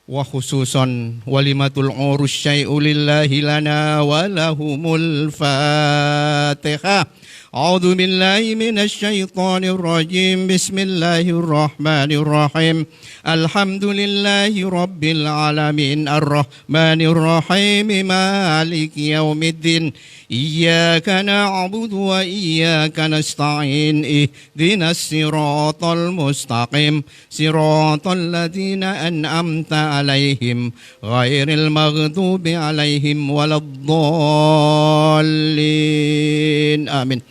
wa khususan walimatul urus syai'u lillahi lana wa lahumul fatihah. A'udzu billahi minasy syaithanir rajim. Bismillahirrahmanirrahim. Alhamdulillahi rabbil alamin arrahmanir rahim maliki yaumiddin. Iyyaka na'budu wa iyyaka nasta'in ihdinas siratal mustaqim siratal ladzina an'amta alaihim ghairil maghdubi alaihim waladdallin. Amin.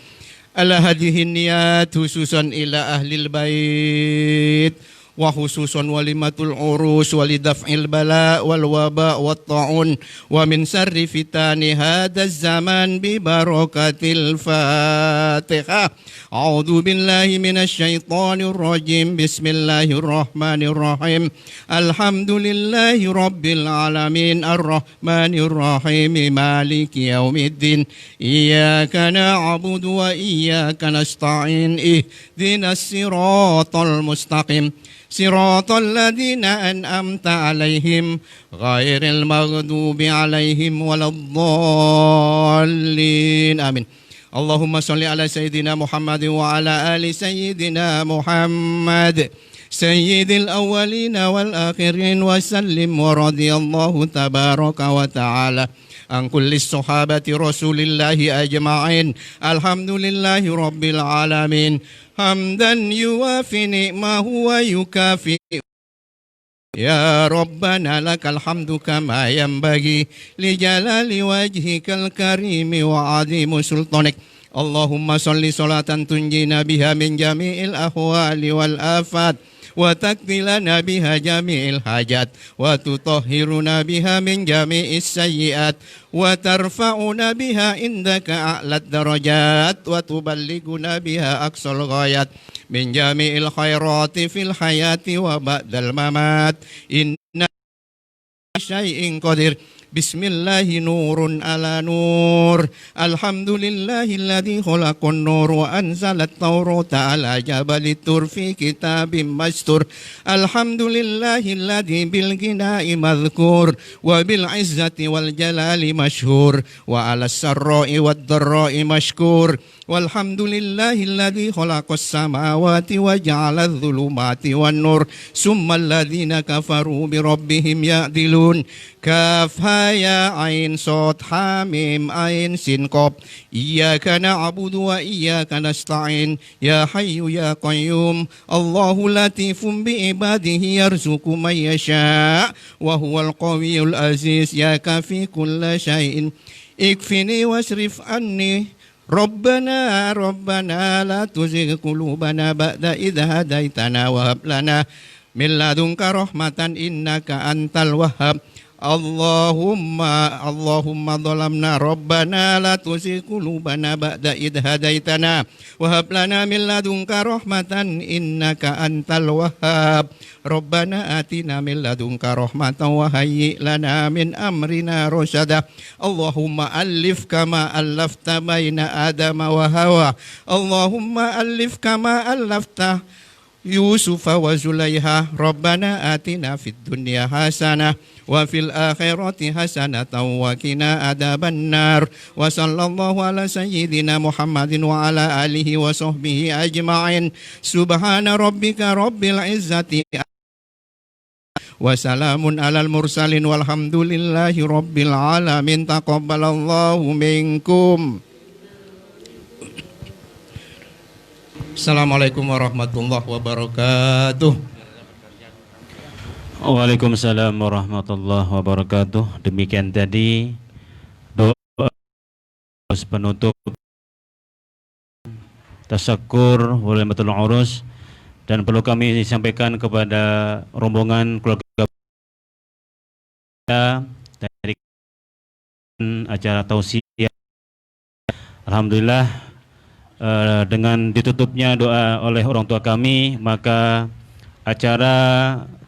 Ala hadhihi niyat khususan ila ahlil bait wa khususan walimatul urus walidaf'il bala wal waba wat ta'un wa min sarri fitani hadzal zaman bi barakatil Fatihah. A'udzu billahi minasy syaithanir rajim. Bismillahirrahmanirrahim. Alhamdulillahi rabbil alamin arrahmanir rahim maliki yaumiddin. Iyyaka na'budu wa iyyaka nasta'in ihdinas siratal mustaqim siratal ladzina an'amta alaihim ghairil maghdubi alaihim waladdallin. Amin. Allahumma sholli ala sayyidina Muhammad wa ala ali sayyidina Muhammad sayyidil awwalina wal akhirin wa sallim wa radiyallahu tabaraka wa ta'ala an kulli sahabati rasulillahi ajma'in. Alhamdulillahi rabbil alamin hamdan yuwafi ni'mahu wa yukafi. Ya Rabbana lakal hamdu kama yanbaghi li jalali wajhikal karimi wa azimu sultanik. Allahumma sholli salatan tunjina biha min jami'il ahwali wal afat wa takfilana biha jami'il hajat wa tutahhiruna biha min jami'is sayyiat wa tarfa'una biha indaka a'lad darajat wa tuballighuna biha aqsal ghayat min jami'il khairati fil hayati wa ba'dal mamat inna syai'in qadir. Bismillahi nurun ala nur. Alhamdulillahilladzi khalaqan nur wa anzalat taurata ala jabalit tur fi kitabim mastur. Alhamdulillahilladzi bil ghina'i madhkur wa bil izzati wal jalali masyhur wa ala sarra'i wad dharra'i mashkur. Walhamdulillahilladzi khalaqas samawati wa ja'ala adh-dhulumati wan nur summal ladzina kafaru bi rabbihim ya'dilun. Kaf ha ya ain sod ha mim ain sin qaf. Iyyaka na'budu wa iyyaka nasta'in. Ya hayyu ya qayyum. Allahu latifun bi ibadihi yarzuqu man yasha' wa huwal qawiyyul aziz. Ya kafi kulli syai'in ikfini wasrif anni. Rabbana Rabbana la tuzigh qulubana ba'da idh hadaitana wa hab lana min ladunka rahmatan innaka antal wahhab. Allahumma dhalamna Rabbana la tuzigh qulubana ba'da idh hadaitana wa hab lana min ladunka rahmatan innaka antal wahhab. Rabbana atina min ladunka rahmatan wa hayyi lana min amrina rasyada. Allahumma alif kama allafta baina Adama wa Hawa. Allahumma alif kama allafta يوسف وزليها ربنا آتنا في الدنيا حسنة وفي الآخرة حسنة وقنا عذاب النار وصلى الله على سيدنا محمد وعلى آله وصحبه أجمعين سبحان ربك رب العزة وسلام على المرسلين والحمد لله رب العالمين تقبل الله منكم. Assalamualaikum warahmatullahi wabarakatuh. Waalaikumsalam warahmatullahi wabarakatuh. Demikian tadi doa penutup tasyakur walimatul urus, dan perlu kami sampaikan kepada rombongan keluarga dari acara tausiah. Alhamdulillah, dengan ditutupnya doa oleh orang tua kami, maka acara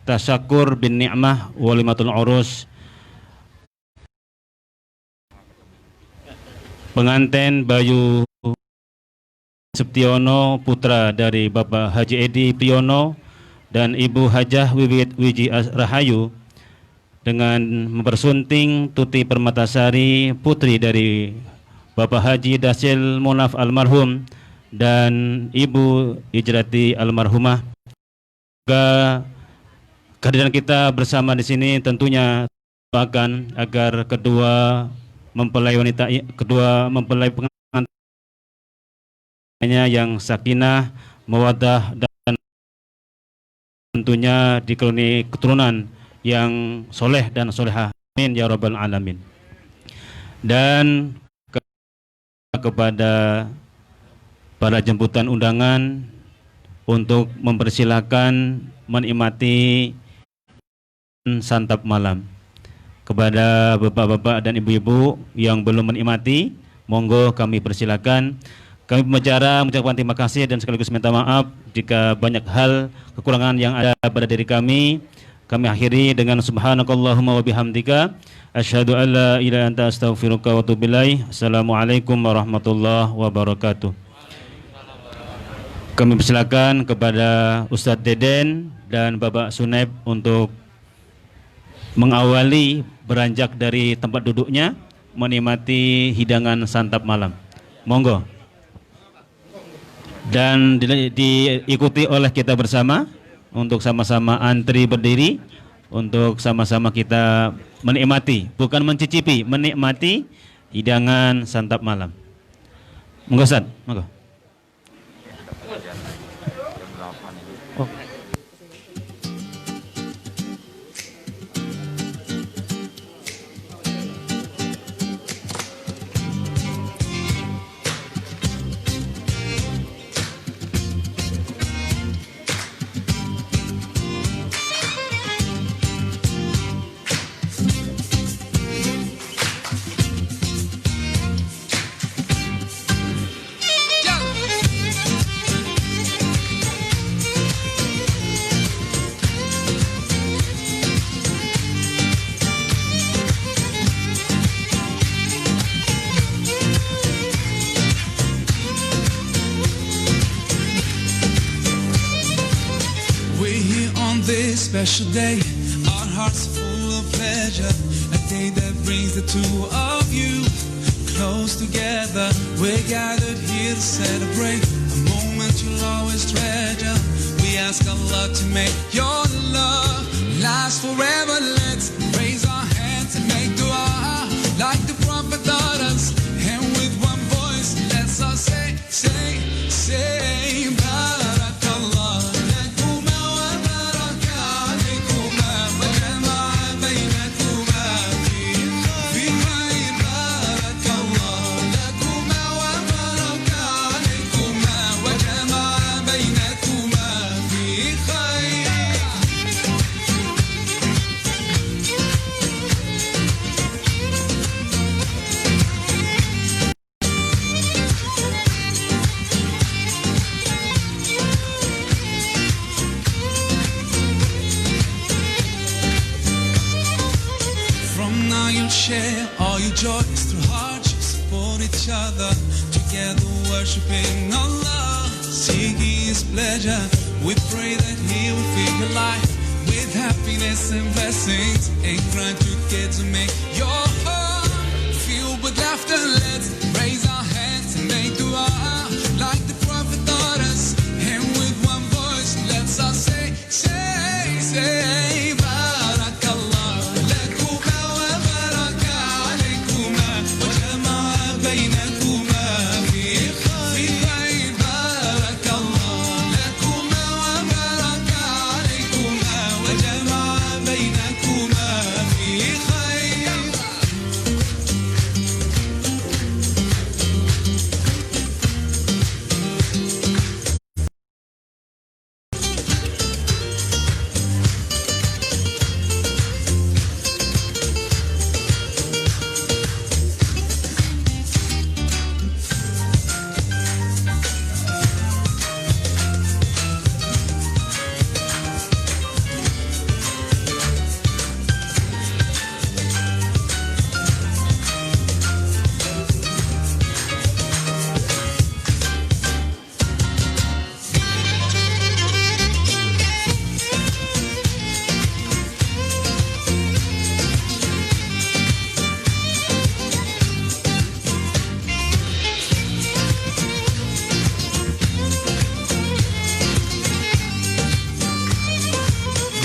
tasyakur bin ni'mah walimatul urus pengantin Bayu Septiono, putra dari Bapak Haji Edi Piono dan Ibu Hajah Wiwit Wiji Rahayu, dengan mempersunting Tuti Permatasari, putri dari Bapak Haji Dasil Munaf almarhum dan Ibu Ijrati almarhumah. Kehadiran kita bersama di sini tentunya doakan agar kedua mempelai pengantinnya yang sakinah, mawaddah, dan tentunya dikaruniai keturunan yang soleh dan solehah. Amin ya rabbal alamin. Dan kepada para jemputan undangan untuk mempersilahkan menikmati santap malam. Kepada bapak-bapak dan ibu-ibu yang belum menikmati, monggo kami persilakan. Kami pembicara mengucapkan terima kasih dan sekaligus minta maaf jika banyak hal kekurangan yang ada pada diri kami. Kami akhiri dengan subhanakallahumma wa bihamdika asyhadu an la ilaha illa anta astaghfiruka wa atubu ilaik. Assalamualaikum warahmatullahi wabarakatuh. Kami persilakan kepada Ustadz Deden dan Bapak Sunaib untuk mengawali beranjak dari tempat duduknya menikmati hidangan santap malam. Monggo. Dan diikuti oleh kita bersama untuk sama-sama antri berdiri untuk sama-sama kita menikmati, bukan mencicipi, menikmati hidangan santap malam. Monggo Ustaz, monggo. Oh. Special day, our hearts full of pleasure, a day that brings the two of you close together. We're gathered here to celebrate a moment you'll always treasure. We ask Allah to make your love last forever. Let's raise our hands and make dua like the Prophet taught us, and with one voice let's all say, Barakallah. Share all your joys through hardships, support each other, together worshiping Allah, seeking His pleasure. We pray that He will fill your life with happiness and blessings, and grant you kids to make your heart filled with laughter. Let's raise our hands and make dua like the Prophet taught us, and with one voice let's all say, Barakallah lakuma wa baraka alaykuma wa jama'a baynakuma fi khayr. Barakallah lakuma wa baraka alaykuma wa jama'a baynakuma fi khayr.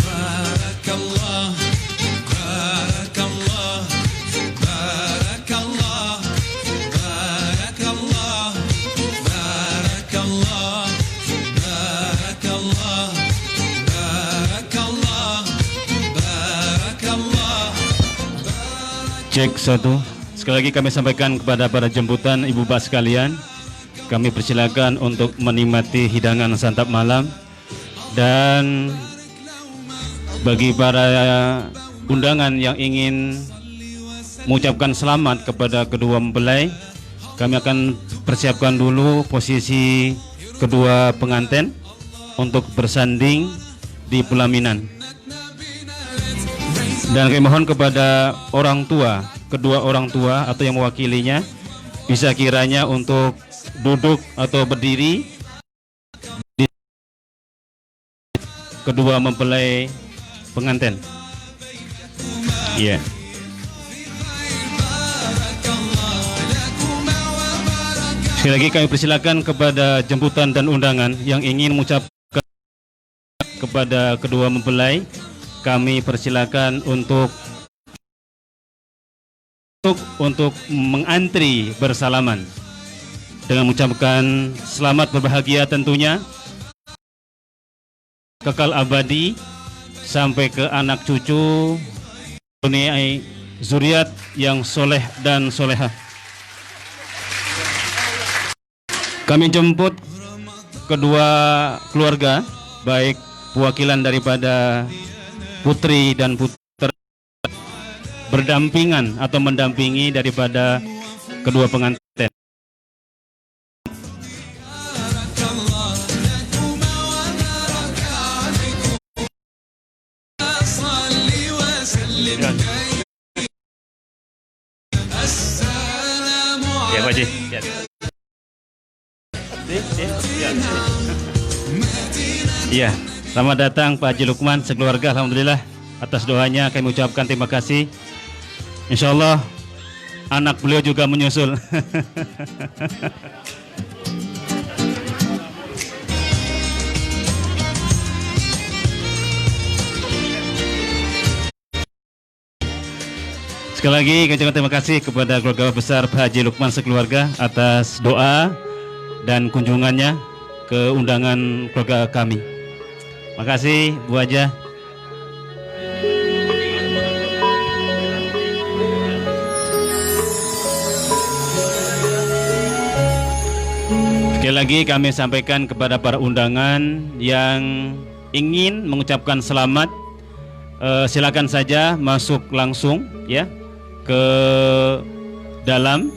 Barakallah, barakallah, barakallah, barakallah, barakallah, barakallah, barakallah, barakallah. Cek 1. Sekali lagi kami sampaikan kepada para jemputan ibu bapak sekalian, kami persilakan untuk menikmati hidangan santap malam. Dan bagi para undangan yang ingin mengucapkan selamat kepada kedua mempelai, kami akan persiapkan dulu posisi kedua pengantin untuk bersanding di pelaminan. Dan kami mohon kepada orang tua, kedua orang tua atau yang mewakilinya, bisa kiranya untuk duduk atau berdiri di kedua mempelai pengantin. Iya. Sekali lagi kami persilakan kepada jemputan dan undangan yang ingin mengucapkan kepada kedua mempelai, kami persilakan untuk mengantri bersalaman dengan mengucapkan selamat berbahagia tentunya, kekal abadi sampai ke anak cucu, dunia zuriat yang soleh dan solehah. Kami jemput kedua keluarga, baik perwakilan daripada putri dan putra, berdampingan atau mendampingi daripada kedua pengantin. Ya, Pak Haji. Iya, selamat datang Pak Haji Lukman sekeluarga. Alhamdulillah atas doanya kami ucapkan terima kasih. Insya Allah anak beliau juga menyusul. Sekali lagi kami ucapkan terima kasih kepada keluarga besar Pak Haji Lukman sekeluarga atas doa dan kunjungannya ke undangan keluarga kami. Makasih Bu Haja. Sekali lagi kami sampaikan kepada para undangan yang ingin mengucapkan selamat, silakan saja masuk langsung ya ke dalam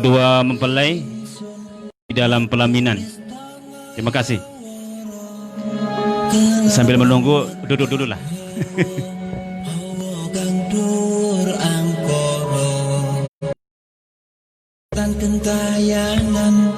dua mempelai di dalam pelaminan. Terima kasih. Sambil menunggu, duduk dulu lah. Kentayangan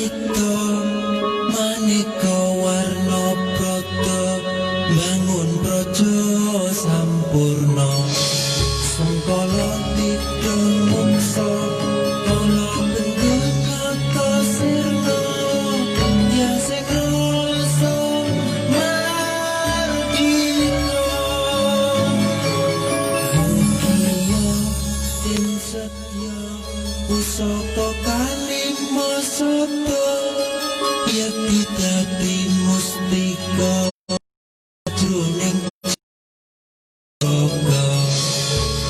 kita maneka warna prata bangun praja sampurna sangkala tidon mungsa kala bentuk kata sirna ya sing rasa mardika mugia tim setya pusaka kalima sata ya dadi mustika jroning jaga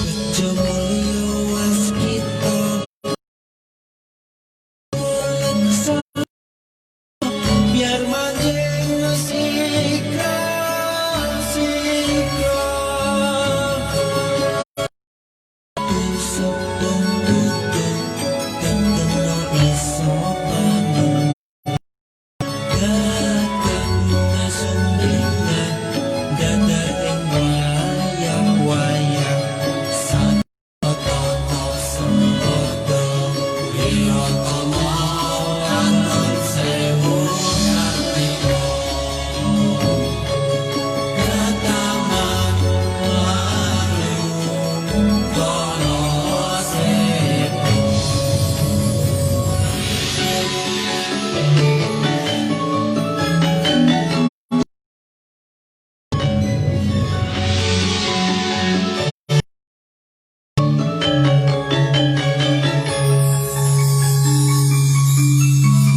bejo mulya waskita leksa biar manjing sikra sikra sepung tutup dan kena iso bangun gagah nasundingan dadar ing wayang-wayang satoto sembodo wiratono kanton sewu kartika Pratama Layu Kono Sepo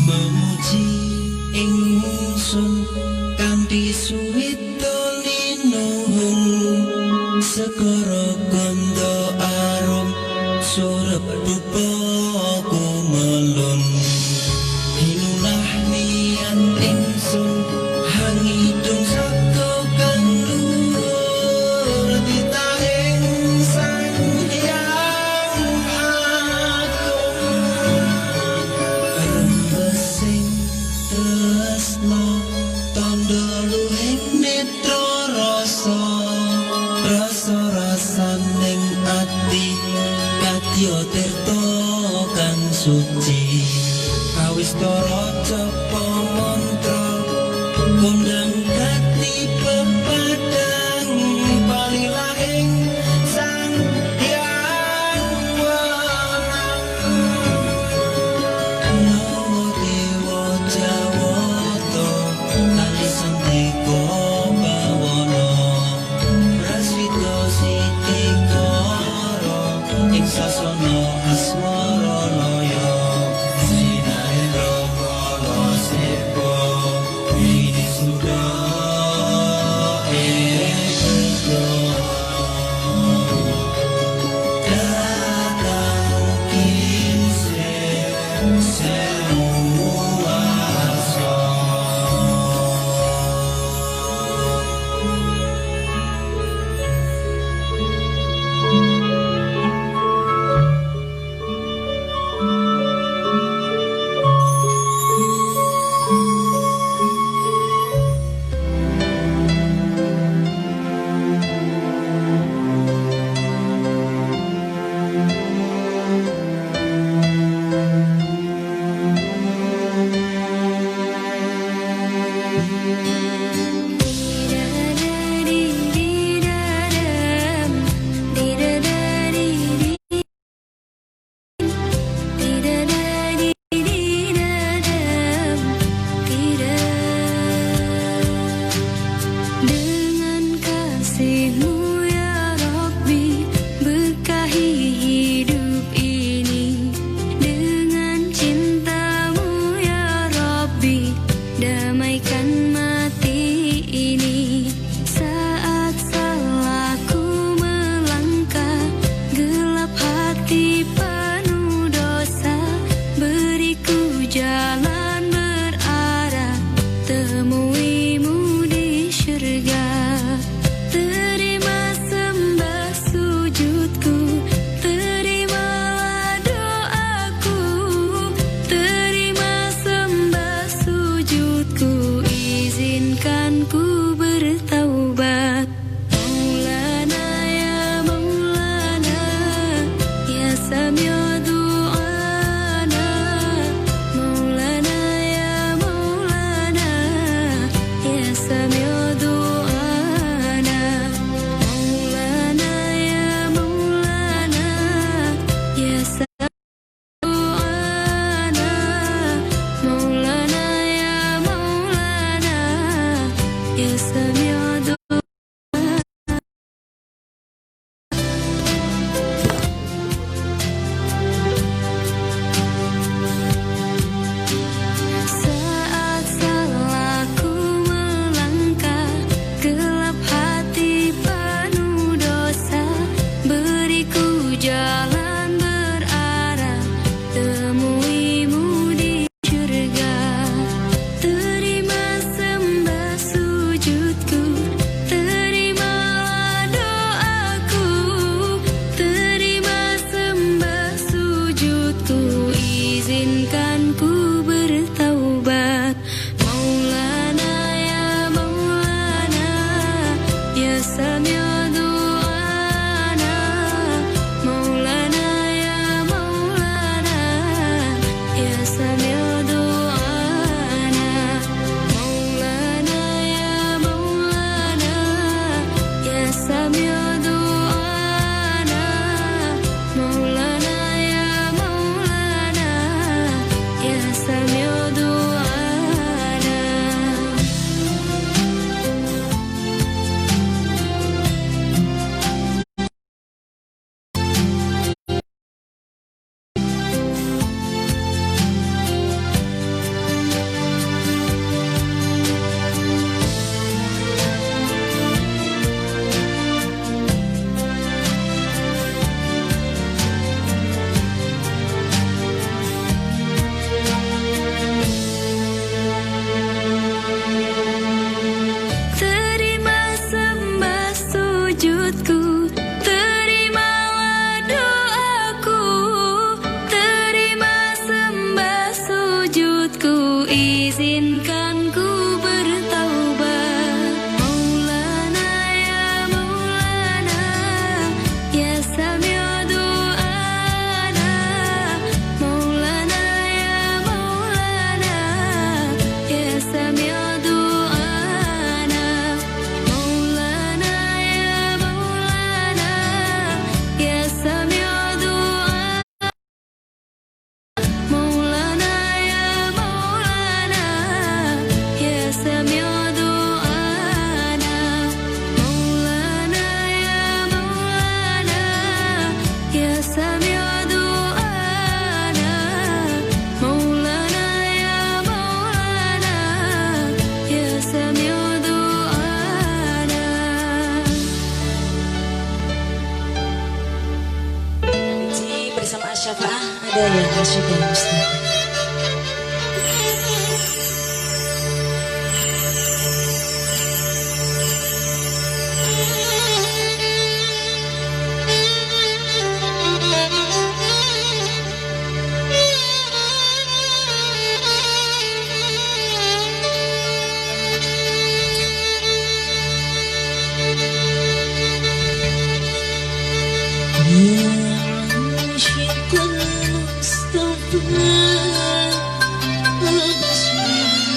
memuji ingsun kanthi suwita linuhung segara ganda arum surep dupa kumelun hinunah niat ingsun hangidung sabda kang luhur titahing sang hyang agung rembesing tresno tandha luhing netra rasa rasaning ati kadya tirta kang suci kawistara japa mantra kondang gati pepadang palilahing sang hyang wenang Namo Dewa Jawata Kali Santika Bawana Praswita Siti Kara Ing Sasana Asmara Laya Sinaendra Kala Sepa Widi Suda juga ya Ustaz. يا عاشق المصطفى أبصر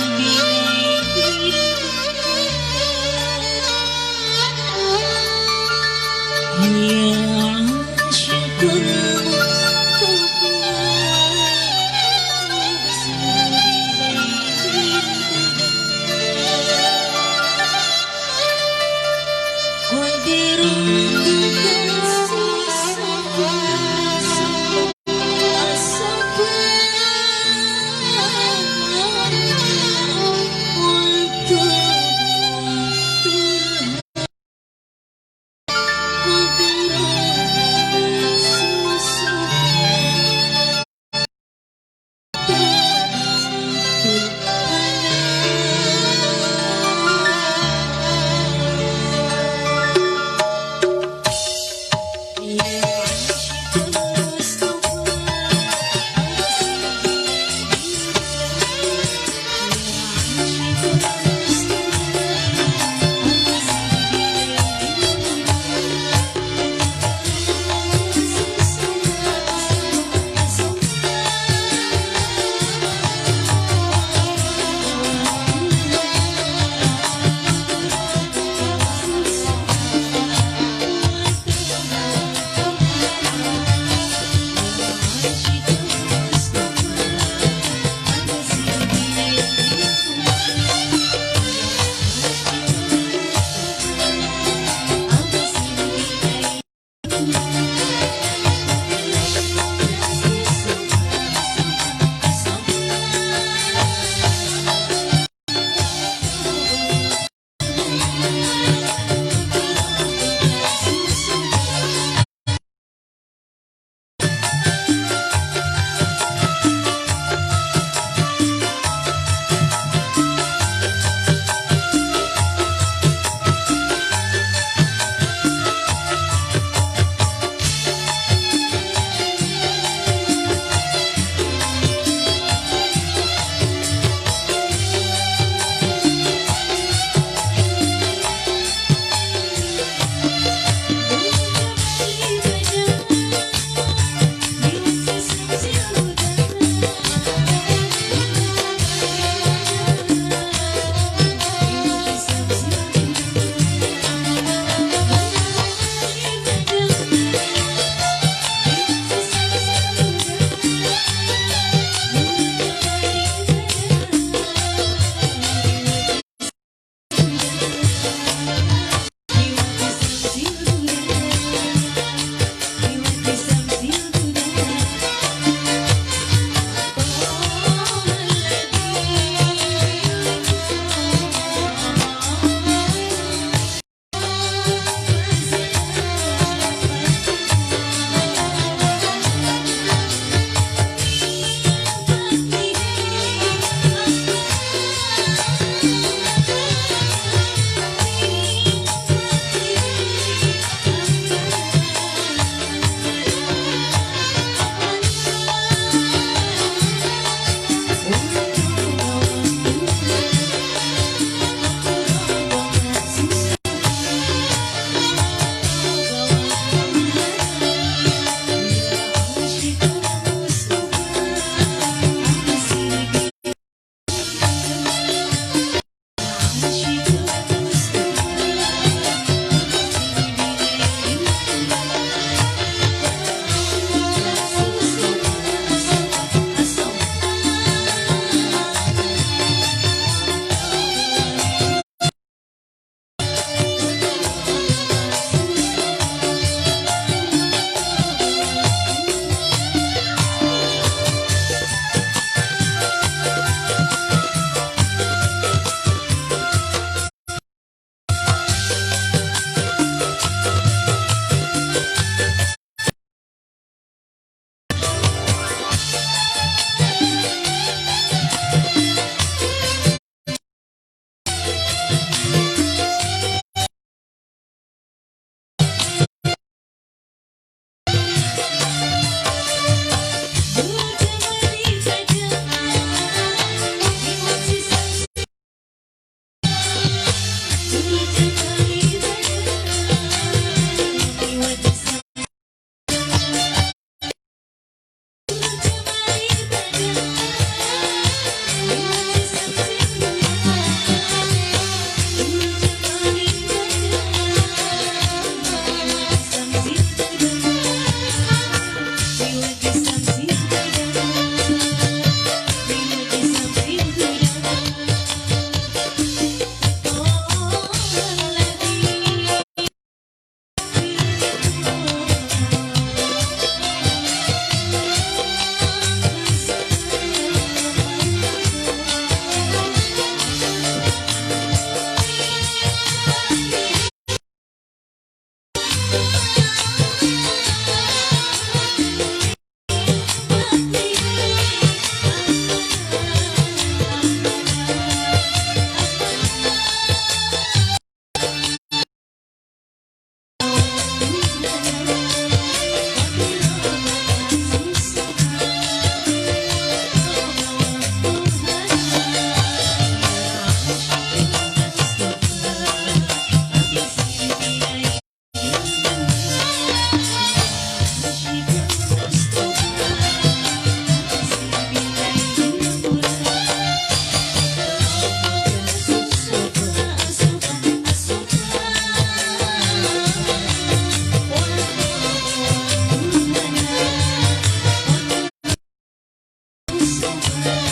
away.